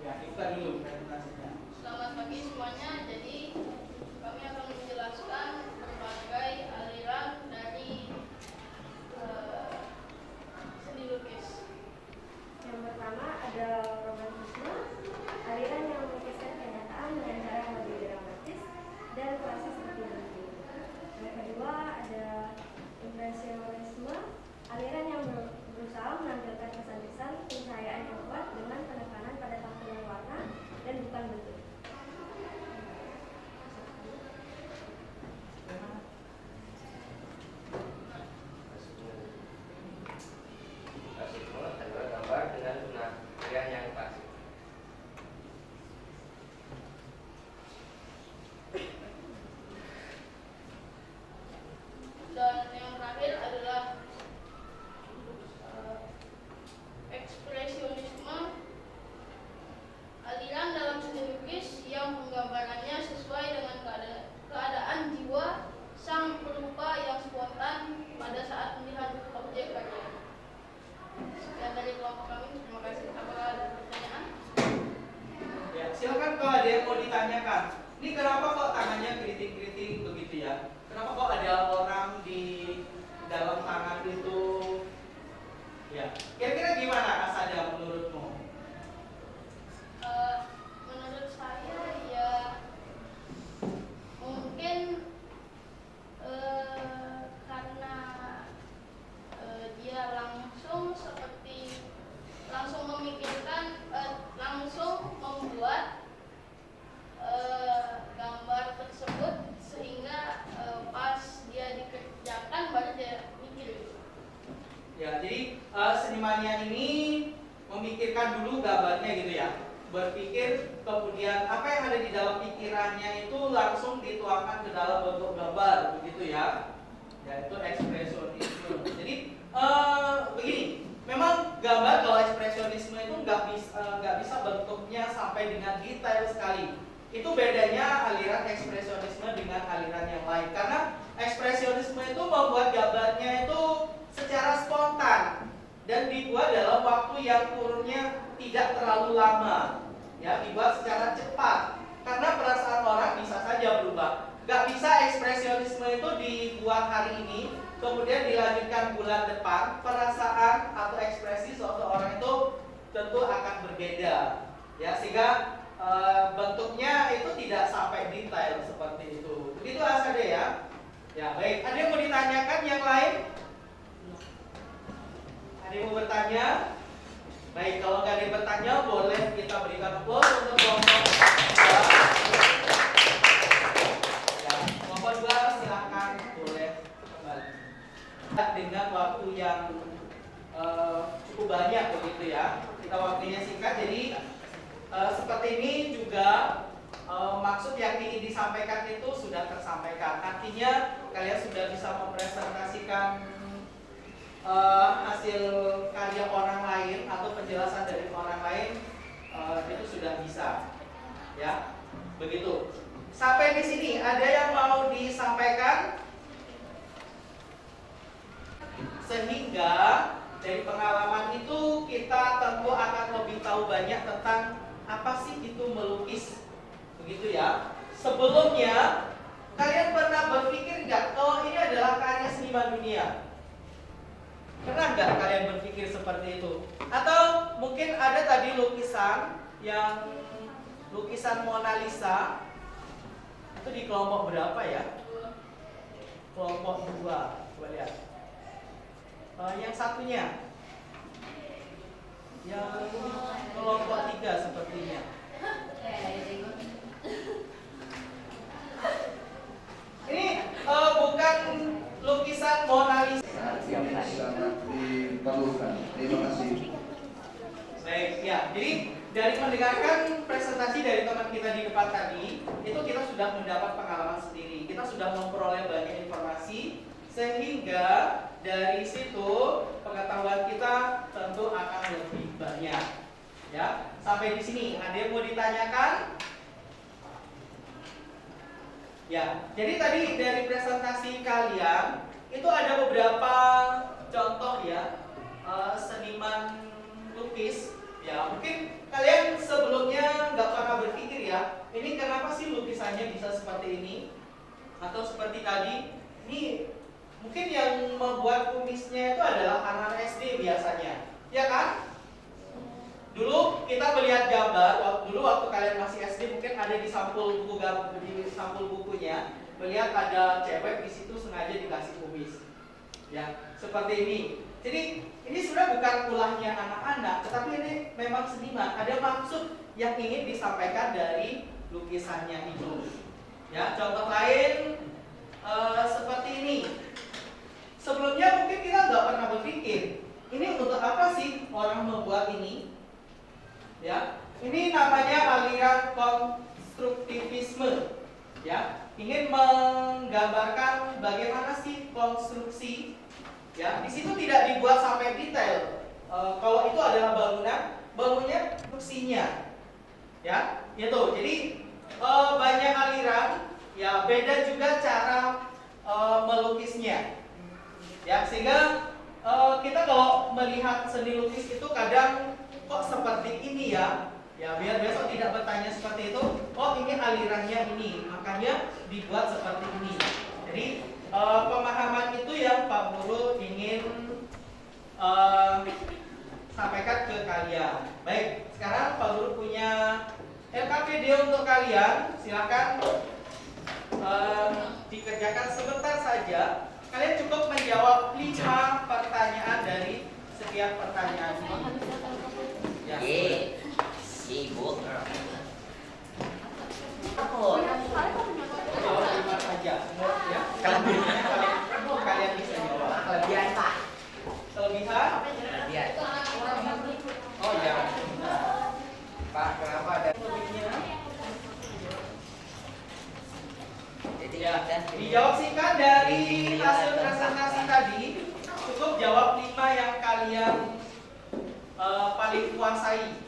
Ya, kita dulu presentasinya. Selamat pagi semuanya. Jadi kami akan menjelaskan berbagai aliran dari seni lukis. Yang pertama ada romantisme, aliran yang melukiskan kenyataan dengan cara yang lebih dramatis dan klasik seperti ini. Yang kedua ada impresionisme, aliran yang berusaha menampilkan kesan-kesan pencahayaan yang kuat dengan penekanan pada tampilan warna dan bukan bentuk. Klasisme adalah gambar dengan penampilan yang klasik. Dan yang terakhir adalah ekspresionisme, aliran dalam seni lukis yang penggambarannya sesuai dengan keadaan jiwa sang pelupa yang spontan pada saat melihat objek karya. Sekian dari kelompok kami, terima kasih. Apakah ada pertanyaan? Ya, silakan kalau ada yang mau ditanyakan. Ini kenapa kok tangannya keriting-keriting begitu ya? Kenapa kok ada orang di dalam tangan itu? Ya, kira-kira gimana Asada menurutmu? Menurut saya ya mungkin karena dia langsung seperti langsung memikirkan langsung membuat gambar tersebut sehingga pas dia dikerjakan baru dia mikir. Ya, jadi senimannya ini memikirkan dulu gambarnya gitu ya. Berpikir, kemudian apa yang ada di dalam pikirannya itu langsung dituangkan ke dalam bentuk gambar, begitu ya. Ya, itu ekspresionisme. Jadi begini, memang gambar kalau ekspresionisme itu nggak bisa bentuknya sampai dengan detail sekali. Itu bedanya aliran ekspresionisme dengan aliran yang lain. Karena ekspresionisme itu membuat gambarnya itu secara spontan dan dibuat dalam waktu yang kurunnya tidak terlalu lama, ya, dibuat secara cepat karena perasaan orang bisa saja berubah. Gak bisa ekspresionisme itu dibuat hari ini kemudian dilanjutkan bulan depan, perasaan atau ekspresi seseorang itu tentu akan berbeda, ya, sehingga bentuknya itu tidak sampai detail seperti itu. Begitu ASAD ya. Ya, baik. Ada yang mau ditanyakan yang lain? Ada yang mau bertanya? Baik, kalau nggak ada yang bertanya, boleh kita berikan applause untuk kelompok 2. Ya, kelompok 2 silakan boleh kembali. Dengan waktu yang cukup banyak begitu ya. Kita waktunya singkat, jadi seperti ini juga maksud yang ingin disampaikan itu sudah tersampaikan. Artinya kalian sudah bisa mempresentasikan hasil karya orang lain atau penjelasan dari orang lain, itu sudah bisa, ya, begitu. Sampai di sini ada yang mau disampaikan? Sehingga dari pengalaman itu kita tentu akan lebih tahu banyak tentang apa sih itu melukis, begitu ya. Sebelumnya kalian pernah berpikir nggak, oh ini adalah karya seniman dunia? Pernah nggak kalian berpikir seperti itu? Atau mungkin ada tadi lukisan Mona Lisa itu di kelompok berapa ya? Kelompok 2, coba lihat. Yang satunya, yang kelompok 3 sepertinya. Ini bukan lukisan Mona Lisa. Sangat diperlukan. Terima kasih. Baik, ya. Jadi dari mendengarkan presentasi dari teman kita di depan tadi, itu kita sudah mendapat pengalaman sendiri. Kita sudah memperoleh banyak informasi, sehingga dari situ pengetahuan kita tentu akan lebih banyak. Ya, sampai di sini ada yang mau ditanyakan? Ya, jadi tadi dari presentasi kalian itu ada beberapa contoh ya, seniman lukis. Ya, mungkin kalian sebelumnya nggak pernah berpikir ya, ini kenapa sih lukisannya bisa seperti ini? Atau seperti tadi, ini mungkin yang membuat kumisnya itu adalah anak SD biasanya, ya kan? Dulu kita melihat gambar, dulu waktu kalian masih SD mungkin ada di sampul buku, di sampul bukunya, melihat ada cewek di situ sengaja dikasih kumis, ya seperti ini. Jadi ini sudah bukan ulahnya anak-anak, tetapi ini memang seniman. Ada maksud yang ingin disampaikan dari lukisannya itu. Ya, contoh lain seperti ini. Sebelumnya mungkin kita nggak pernah berpikir, ini untuk apa sih orang membuat ini? Ya, ini namanya aliran konstruktivisme. Ya, ingin menggambarkan bagaimana sih konstruksi. Ya, di situ tidak dibuat sampai detail. Kalau itu adalah bangunnya konstruksinya. Ya, itu. Jadi banyak aliran. Ya, beda juga cara melukisnya. Ya, sehingga kita kalau melihat seni lukis itu kadang kok seperti ini ya. Ya, biar besok tidak bertanya seperti itu. Oh, ini alirannya ini, makanya dibuat seperti ini. Jadi pemahaman itu yang Pak Guru ingin sampaikan ke kalian. Baik, sekarang Pak Guru punya LKPD untuk kalian. Silakan dikerjakan sebentar saja. Kalian cukup menjawab 5 pertanyaan dari setiap pertanyaan ini. Ya. Sibuk. Jawab 5 saja. Ya. Kalian bisa jawab. Kelebihan Pak. Kelebihan? Kelebihan. Oh ya. Pak, kenapa ada Lebihnya? Jadi Ya. kita Dijawab singkat dari hasil presentasi tadi. Cukup jawab 5 yang kalian paling kuasai.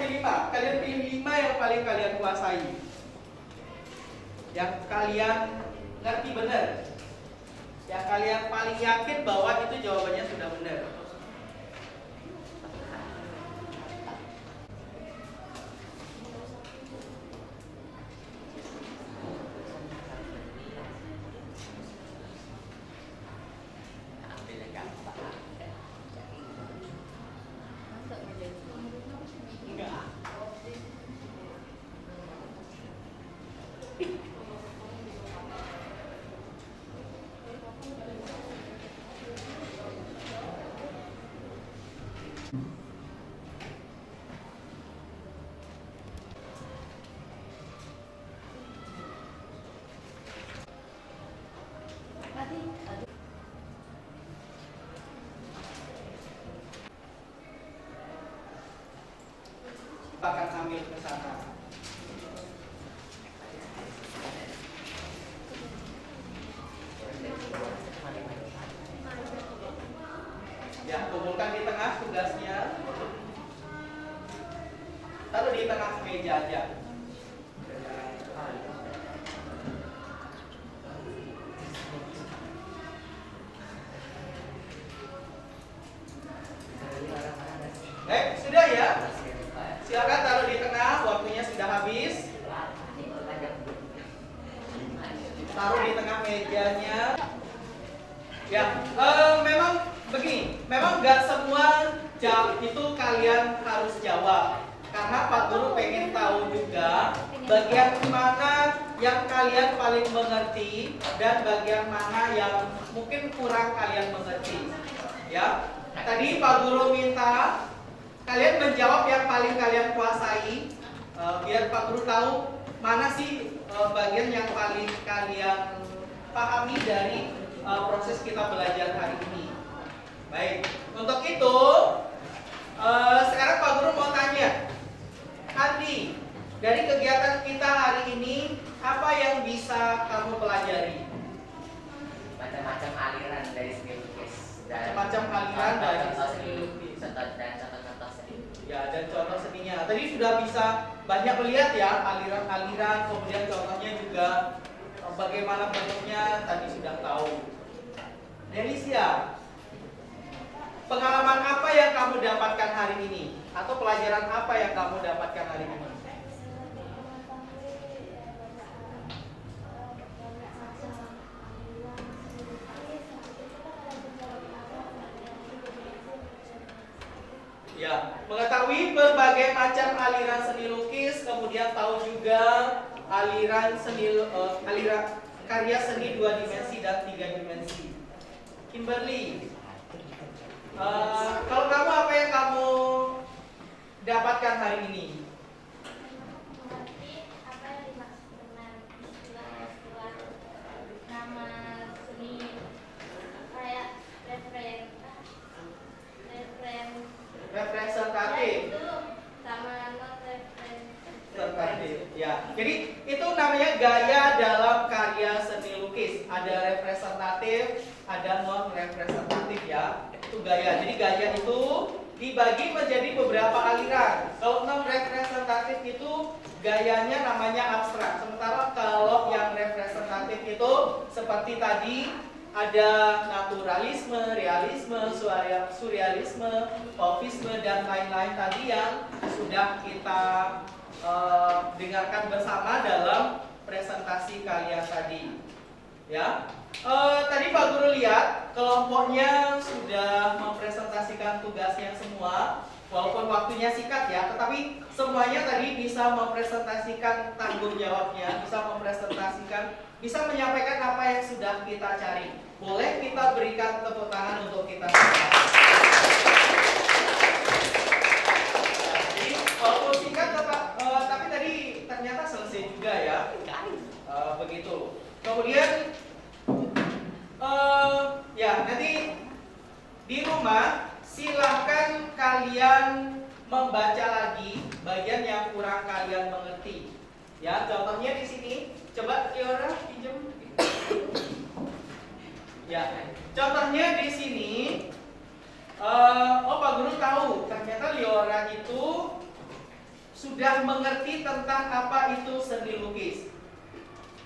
pilih 5. Kalian pilih 5 yang paling kalian kuasai. Yang kalian ngerti benar. Yang kalian paling yakin bahwa itu jawabannya sudah benar. Akan ambil ke sana. Ya, kumpulkan di tengah tugasnya. Taruh di tengah meja aja. Sudah ya? Silakan taruh di tengah, waktunya sudah habis. Taruh di tengah mejanya. Ya, memang begini, memang nggak semua jawab itu kalian harus jawab. Karena Pak Guru pengen tahu juga bagian mana yang kalian paling mengerti dan bagian mana yang mungkin kurang kalian mengerti. Ya, tadi Pak Guru minta kalian menjawab yang paling kalian kuasai, biar Pak Guru tahu mana sih bagian yang paling kalian pahami dari proses kita belajar hari ini. Baik, untuk itu sekarang Pak Guru mau tanya, Andi, dari kegiatan kita hari ini apa yang bisa kamu pelajari? Macam-macam aliran dari seni lukis dan Macam-macam aliran dari contoh seni lukis. dan contoh-contoh seni. Ya, dan contoh seninya. Tadi sudah bisa banyak melihat ya aliran-aliran, kemudian contohnya juga bagaimana bentuknya tadi sudah tahu. Delicia, pengalaman apa yang kamu dapatkan hari ini? Atau pelajaran apa yang kamu dapatkan hari ini? Ya, mengetahui berbagai macam aliran seni lukis, kemudian tahu juga aliran karya seni 2 dimensi dan 3 dimensi. Kimberly, kalau kamu apa yang kamu dapatkan hari ini? Mengerti apa yang dimaksud dengan istilah-istilah nama seni kayak Representatif. itu sama non Representatif. Ya, jadi itu namanya gaya dalam karya seni lukis. Ada representatif, ada non representatif ya. Itu gaya. Jadi gaya itu dibagi menjadi beberapa aliran. Kalau non representatif itu gayanya namanya abstrak. Sementara kalau yang representatif itu seperti tadi ada naturalisme, realisme, surrealisme, fauvisme dan lain-lain tadi yang sudah kita dengarkan bersama dalam presentasi kalian tadi. Ya, tadi Pak Guru lihat kelompoknya sudah mempresentasikan tugasnya semua, walaupun waktunya singkat ya, tetapi semuanya tadi bisa mempresentasikan tanggung jawabnya, bisa menyampaikan apa yang sudah kita cari. Boleh kita berikan tepuk tangan untuk kita semua. Jadi walaupun singkat tapi tadi ternyata selesai juga ya. Begitu. Kemudian ya nanti di rumah silahkan kalian membaca lagi bagian yang kurang kalian mengerti. Ya, contohnya di sini. Coba Liora pinjam. Ya, contohnya di sini. Pak Guru tahu ternyata Liora itu sudah mengerti tentang apa itu seni lukis.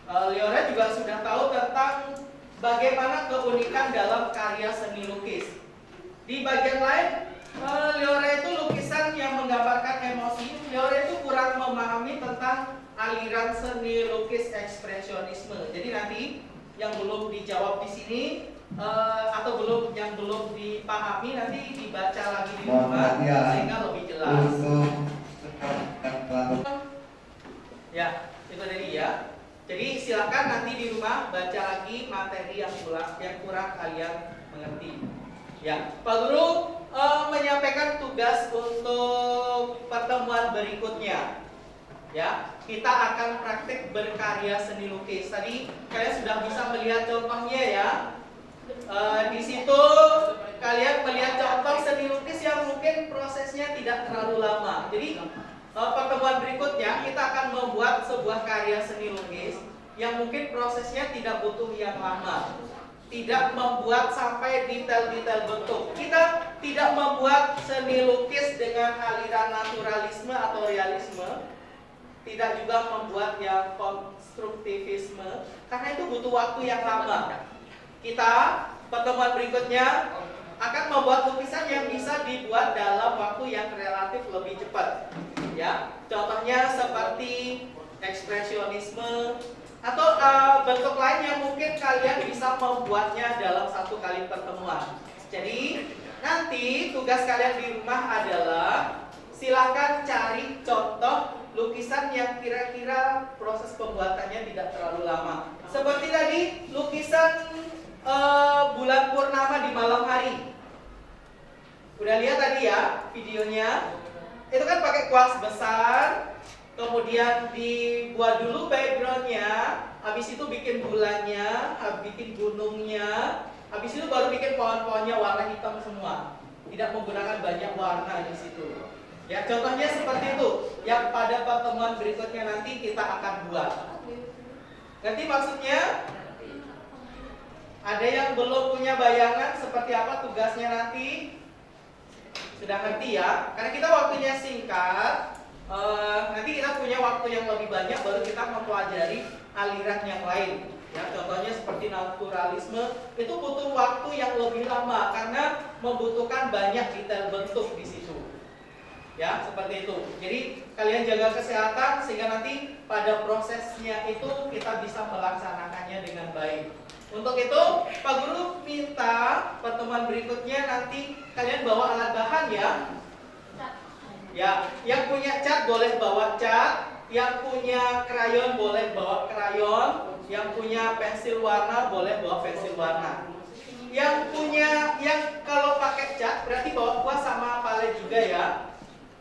Liora juga sudah tahu tentang bagaimana keunikan dalam karya seni lukis. Di bagian lain, Liora itu lukisan yang menggambarkan emosi. Liora itu kurang memahami tentang aliran seni lukis ekspresionisme. Jadi nanti yang belum dijawab di sini atau yang belum dipahami nanti dibaca lagi di rumah sehingga lebih jelas. Ya, itu tadi ya. Jadi silakan nanti di rumah baca lagi materi yang kurang kalian mengerti. Ya, Pak Guru menyampaikan tugas untuk pertemuan berikutnya. Ya, kita akan praktik berkarya seni lukis. Tadi kalian sudah bisa melihat contohnya ya. Di situ kalian melihat contoh seni lukis yang mungkin prosesnya tidak terlalu lama. Jadi pertemuan berikutnya kita akan membuat sebuah karya seni lukis yang mungkin prosesnya tidak butuh yang lama. Tidak membuat sampai detail-detail bentuk. Kita tidak membuat seni lukis dengan aliran naturalisme atau realisme. Tidak juga membuat yang konstruktivisme, karena itu butuh waktu yang lama. Kita pertemuan berikutnya akan membuat lukisan yang bisa dibuat dalam waktu yang relatif lebih cepat. Ya, contohnya seperti ekspresionisme atau bentuk lain yang mungkin kalian bisa membuatnya dalam satu kali pertemuan. Jadi nanti tugas kalian di rumah adalah silakan cari contoh lukisan yang kira-kira proses pembuatannya tidak terlalu lama. Seperti tadi lukisan bulan purnama di malam hari. Udah lihat tadi ya videonya? Itu kan pakai kuas besar, kemudian dibuat dulu backgroundnya, habis itu bikin bulannya, bikin gunungnya, habis itu baru bikin pohon-pohonnya warna hitam semua. Tidak menggunakan banyak warna di situ. Ya, contohnya seperti itu yang pada pertemuan berikutnya nanti kita akan buat. Nanti maksudnya ada yang belum punya bayangan seperti apa tugasnya nanti? Sudah ngerti ya? Karena kita waktunya singkat, nanti kita punya waktu yang lebih banyak baru kita mempelajari aliran yang lain. Ya, contohnya seperti naturalisme itu butuh waktu yang lebih lama karena membutuhkan banyak detail bentuk di situ. Ya, seperti itu. Jadi kalian jaga kesehatan sehingga nanti pada prosesnya itu kita bisa melaksanakannya dengan baik. Untuk itu, Pak Guru minta pertemuan berikutnya nanti kalian bawa alat bahan ya. Ya, yang punya cat boleh bawa cat, yang punya krayon boleh bawa krayon, yang punya pensil warna boleh bawa pensil warna. Yang kalau pakai cat berarti bawa kuas sama palet juga ya.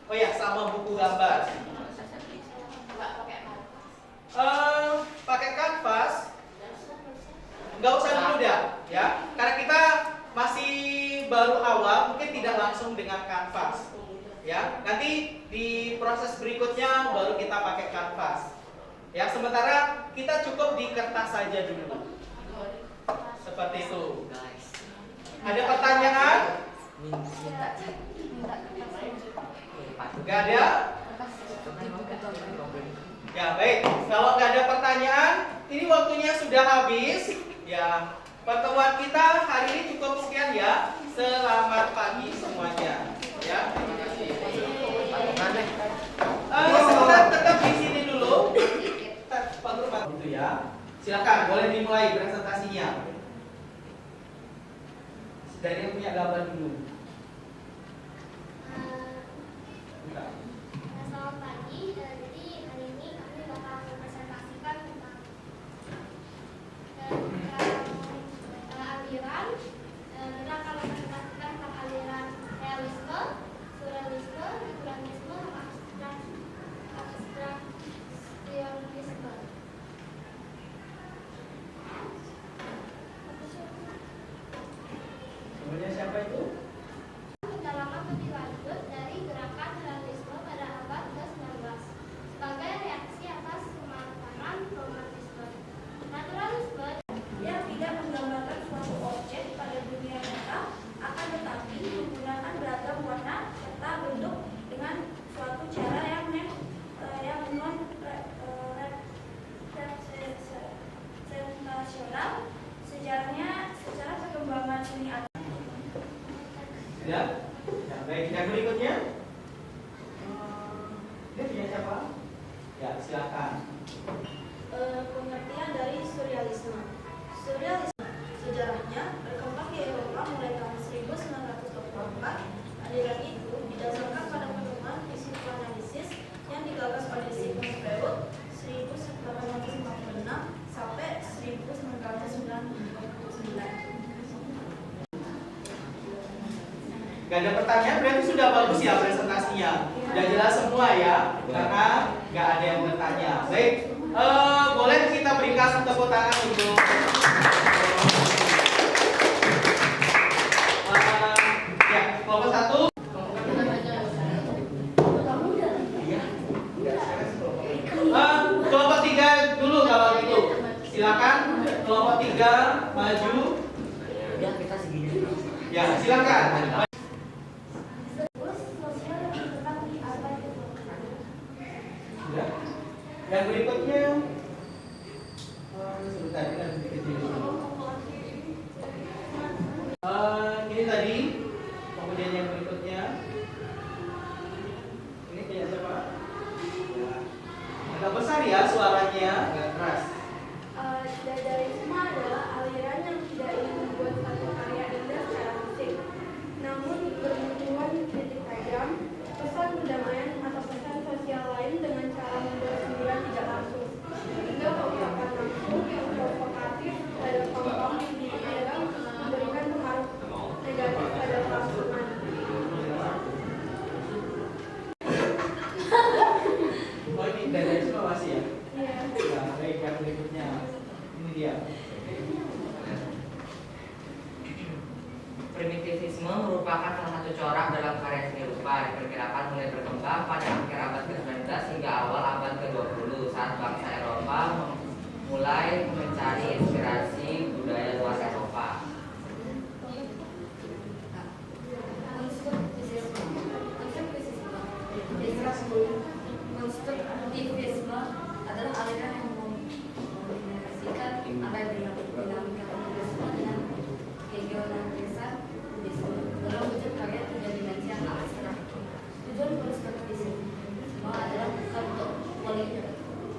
Oh ya, sama buku gambar. Pakai kanvas, nggak usah dulu dah, ya. Karena kita masih baru awal, mungkin tidak langsung dengan kanvas, ya. Nanti di proses berikutnya baru kita pakai kanvas, ya. Sementara kita cukup di kertas saja dulu, seperti itu. Ada pertanyaan? Gak ada? Ya baik, kalau nggak ada pertanyaan, ini waktunya sudah habis. Ya, pertemuan kita hari ini cukup sekian ya. Selamat pagi semuanya. Ya, terima kasih. Sebentar, tetap di sini dulu. Pak Guru, itu ya. Silakan, boleh dimulai presentasinya. Dari yang punya gambar dulu. Selamat pagi. Jadi hari ini kami bakal mempresentasikan tentang aliran. Kita akan mempresentasikan tentang aliran realisme, surrealisme, figuralisme, abstraksionisme. Sebenarnya siapa itu? baik, yang berikutnya. Ini punya siapa? Ya, silakan. Pengertian dari surrealisme. Surrealisme sejarahnya berkembang di Eropa mulai tahun 1924. Aliran itu didasarkan pada penemuan psikoanalisis yang digagas oleh Sigmund Freud 1856 sampai 1999. Gak ada pertanyaan, berarti sudah bagus ya presentasinya. Sudah jelas semua ya, karena gak ada yang bertanya. Baik, boleh kita berikan tepuk tangan untuk ya, kelompok 1. Kelompok 3 dulu kalau gitu. Silakan kelompok 3 maju. Ya, silakan. Ya. Yang berikutnya sebentar, kita sedikit dulu. Ini tadi, kemudian yang berikutnya ini punya siapa? Ya. Agak besar ya suaranya, agak keras. Dadaisme adalah aliran yang tidak ingin membuat satu karya indah secara fisik, namun bermunculan kritik tajam, pesan perdamaian atau pesan sosial lain dengan cara membuat sindiran tidak langsung, hingga mengungkapkan langsung yang provokatif pada kaum di dalam memberikan pengaruh negatif pada kelangsungan. Oh ini dadaisme masih ya? Iya. Ya, baik, yang berikutnya ini dia. Primitivisme merupakan salah satu corak dalam karya seni rupa, diperkirakan mulai berkembang pada akhir abad ke-19 hingga awal abad ke-20 saat bangsa Eropa mulai mencari inspirasi budaya luar Eropa. Konstruktivisme adalah aliran yang mengombinasikan apa yang dinamakan realisme dengan regionalisan budisme dalam wujud karya tiga dimensi yang abstrak. Tujuan konstruktivisme adalah bukan untuk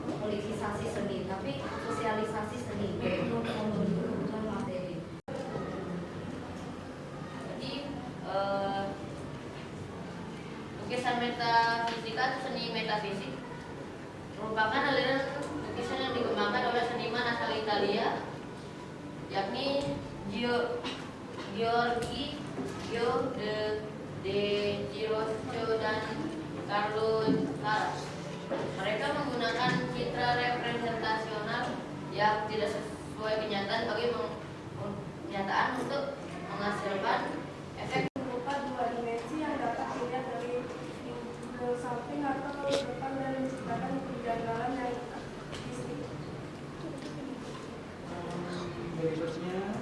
politisasi seni, tapi sosialisasi seni untuk memenuhi kebutuhan materi. Jadi lukisan metafisika atau seni metafisik merupakan aliran lukisan yang dikembangkan oleh seniman asal Italia, yakni Giorgio de Girolamo dan Carlo Caras. Mereka menggunakan citra representasional yang tidak sesuai kenyataan kenyataan untuk menghasilkan efek Berupa dua dimensi yang dapat dilihat dari samping atau depan dan menciptakan kejanggalan yang artistik. Berikutnya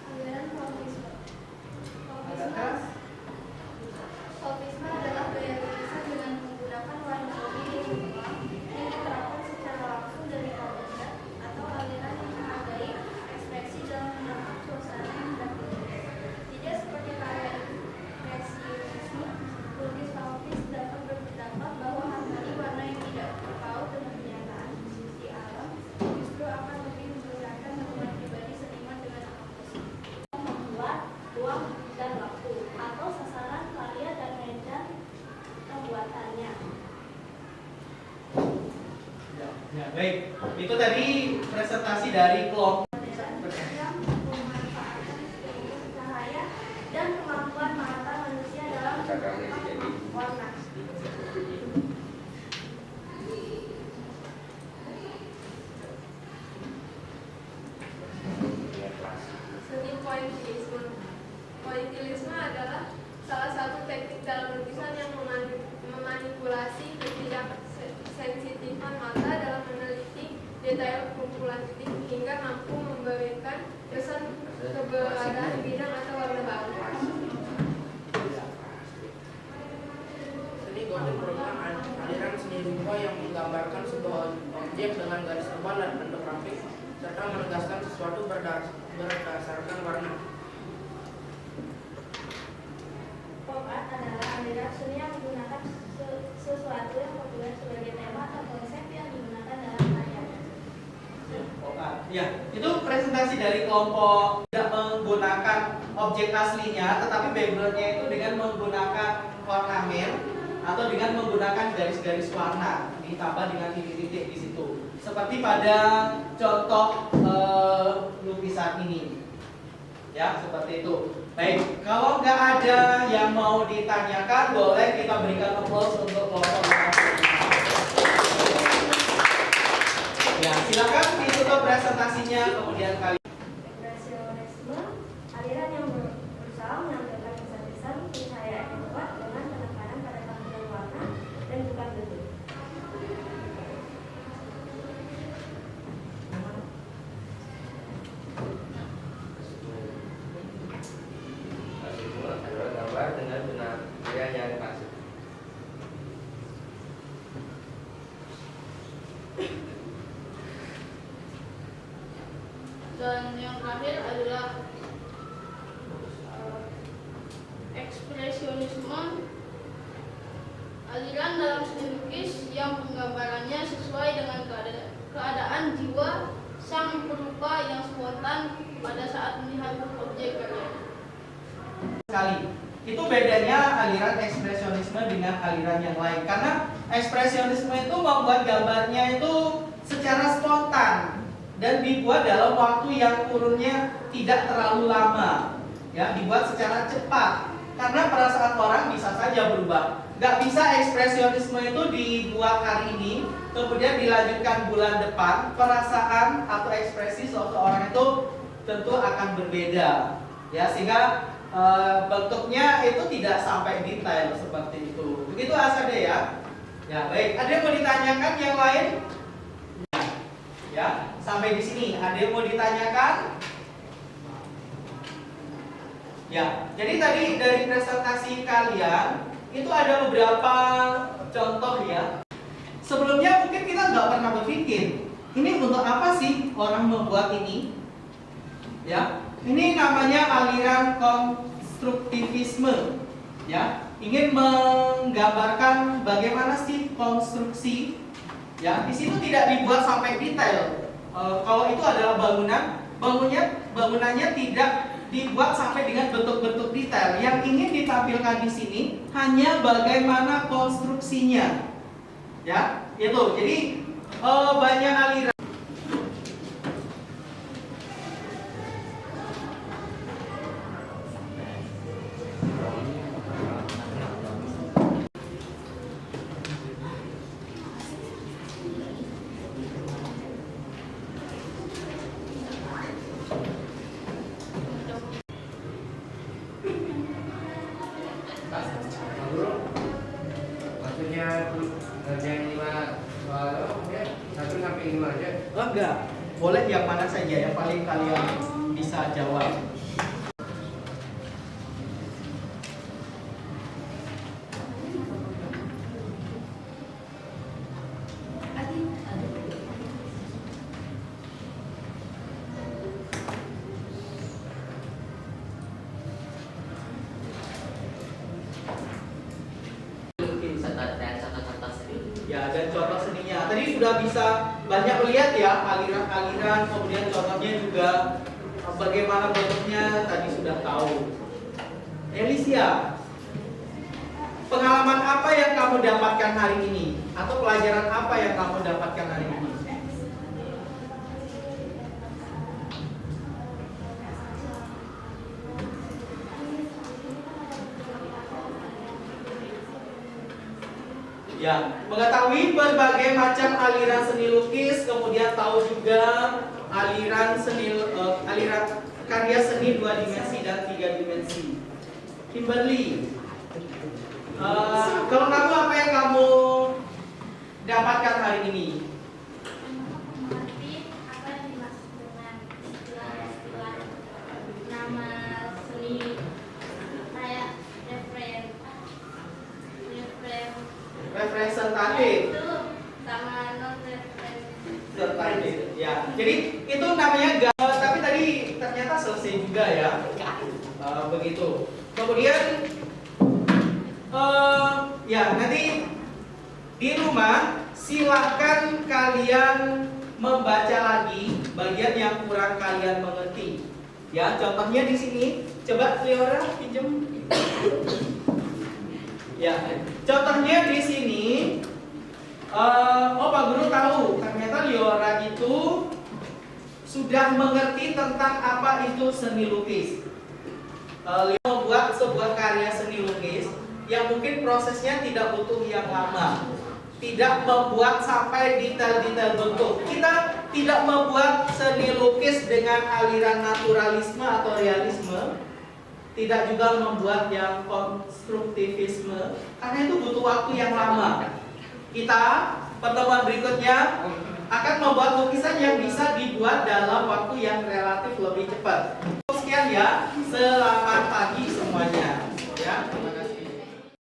Aliran Fauvisme. adakah? Fauvisme adalah gaya lukisan dengan menggunakan warna putih yang berulang yang diterapkan secara langsung dari kawasan atau aliran yang menghargai ekspresi dalam menangkap suasana yang hendak ditulis. Tidak seperti karya impresionisme, lukis Fauvis dapat berpendapat bahwa harmoni warna yang tidak berpaut dengan kenyataan di alam justru akan lebih membesarkan hubungan pribadi seniman dengan alam tersebut. Membuat ruang dan waktu atau sasaran karya dan medan pembuatannya. Ya, baik. Itu tadi presentasi dari kelompok. Yang memanfaatkan sumber cahaya dan kemampuan mata manusia dalam menangkap warna. Seni pointillisme. Pointillisme adalah salah satu teknik dalam lukisan yang memanipulasi ketidaksensitifan mata dalam meneliti detail kumpulan titik hingga mampu memberikan kesan keberadaan bidang atau warna baru. Seni gotik merupakan aliran seni rupa yang menggambarkan sebuah objek dengan garis tebal dan bentuk grafik serta menegaskan sesuatu berdasarkan warna. Ya, itu presentasi dari kelompok tidak menggunakan objek aslinya, tetapi backgroundnya itu dengan menggunakan ornamen atau dengan menggunakan garis-garis warna ditambah dengan titik-titik di situ. Seperti pada contoh lukisan ini, ya seperti itu. Baik, kalau nggak ada yang mau ditanyakan, boleh kita berikan applause untuk kelompok. Ya, silakan ditutup presentasinya kemudian kali. Ekspresionisme, aliran yang berusaha menampilkan kesan-kesan pencahayaan yang kuat dengan penekanan pada tampilan warna dan bukan bentuk. Ekspresionisme adalah gambar dengan penampilan yang klasik. Dan yang terakhir adalah ekspresionisme, aliran dalam seni lukis yang penggambarannya sesuai dengan keadaan jiwa sang perupa yang spontan pada saat melihat objek karya. Sekali. Itu bedanya aliran ekspresionisme dengan aliran yang lain. Karena ekspresionisme itu membuat gambarnya itu secara spontan dan dibuat dalam waktu yang kurunnya tidak terlalu lama, ya, dibuat secara cepat karena perasaan orang bisa saja berubah. Gak bisa ekspresionisme itu dibuat hari ini kemudian dilanjutkan bulan depan, perasaan atau ekspresi seseorang itu tentu akan berbeda, ya, sehingga bentuknya itu tidak sampai detail seperti itu. Begitu ASD ya. Ya baik, ada yang mau ditanyakan yang lain? Ya, sampai di sini ada yang mau ditanyakan? Ya, jadi tadi dari presentasi kalian itu ada beberapa contoh ya. Sebelumnya mungkin kita nggak pernah berpikir ini untuk apa sih orang membuat ini? Ya, ini namanya aliran konstruktivisme. Ya, ingin menggambarkan bagaimana sih konstruksi. Ya, di situ tidak dibuat sampai detail. Kalau itu adalah bangunannya tidak dibuat sampai dengan bentuk-bentuk detail. Yang ingin ditampilkan di sini hanya bagaimana konstruksinya. Ya, itu. Jadi banyak aliran. Maksudnya ngerjain 5 soal ya 1 sampai 5 aja. Enggak, boleh yang mana saja yang paling kalian bisa jawab. Ya, dan contoh seninya. Tadi sudah bisa banyak melihat ya aliran-aliran, kemudian contohnya juga bagaimana bentuknya tadi sudah tahu. Elisia, pengalaman apa yang kamu dapatkan hari ini? Atau pelajaran apa yang kamu dapatkan hari ini? Ya, mengetahui berbagai macam aliran seni lukis, kemudian tahu juga aliran karya seni 2 dimensi dan 3 dimensi. Kimberly, kalau kamu apa yang kamu dapatkan hari ini? Mengerti apa yang dimaksud dengan istilah-istilah nama seni kayak representatif. itu sama non Representatif. Ya, jadi itu namanya tapi tadi ternyata selesai juga ya. Begitu. Kemudian ya nanti di rumah silahkan kalian membaca lagi bagian yang kurang kalian mengerti. Ya, contohnya di sini. Coba Leora pinjam. Ya, contohnya di sini. Pak Guru tahu ternyata Leora itu sudah mengerti tentang apa itu seni lukis. Leora membuat sebuah karya seni lukis yang mungkin prosesnya tidak butuh yang lama, tidak membuat sampai detail-detail bentuk. Kita tidak membuat seni lukis dengan aliran naturalisme atau realisme, tidak juga membuat yang konstruktivisme, karena itu butuh waktu yang lama. Kita pertemuan berikutnya akan membuat lukisan yang bisa dibuat dalam waktu yang relatif lebih cepat. Sekian ya, selamat pagi semuanya. Ya.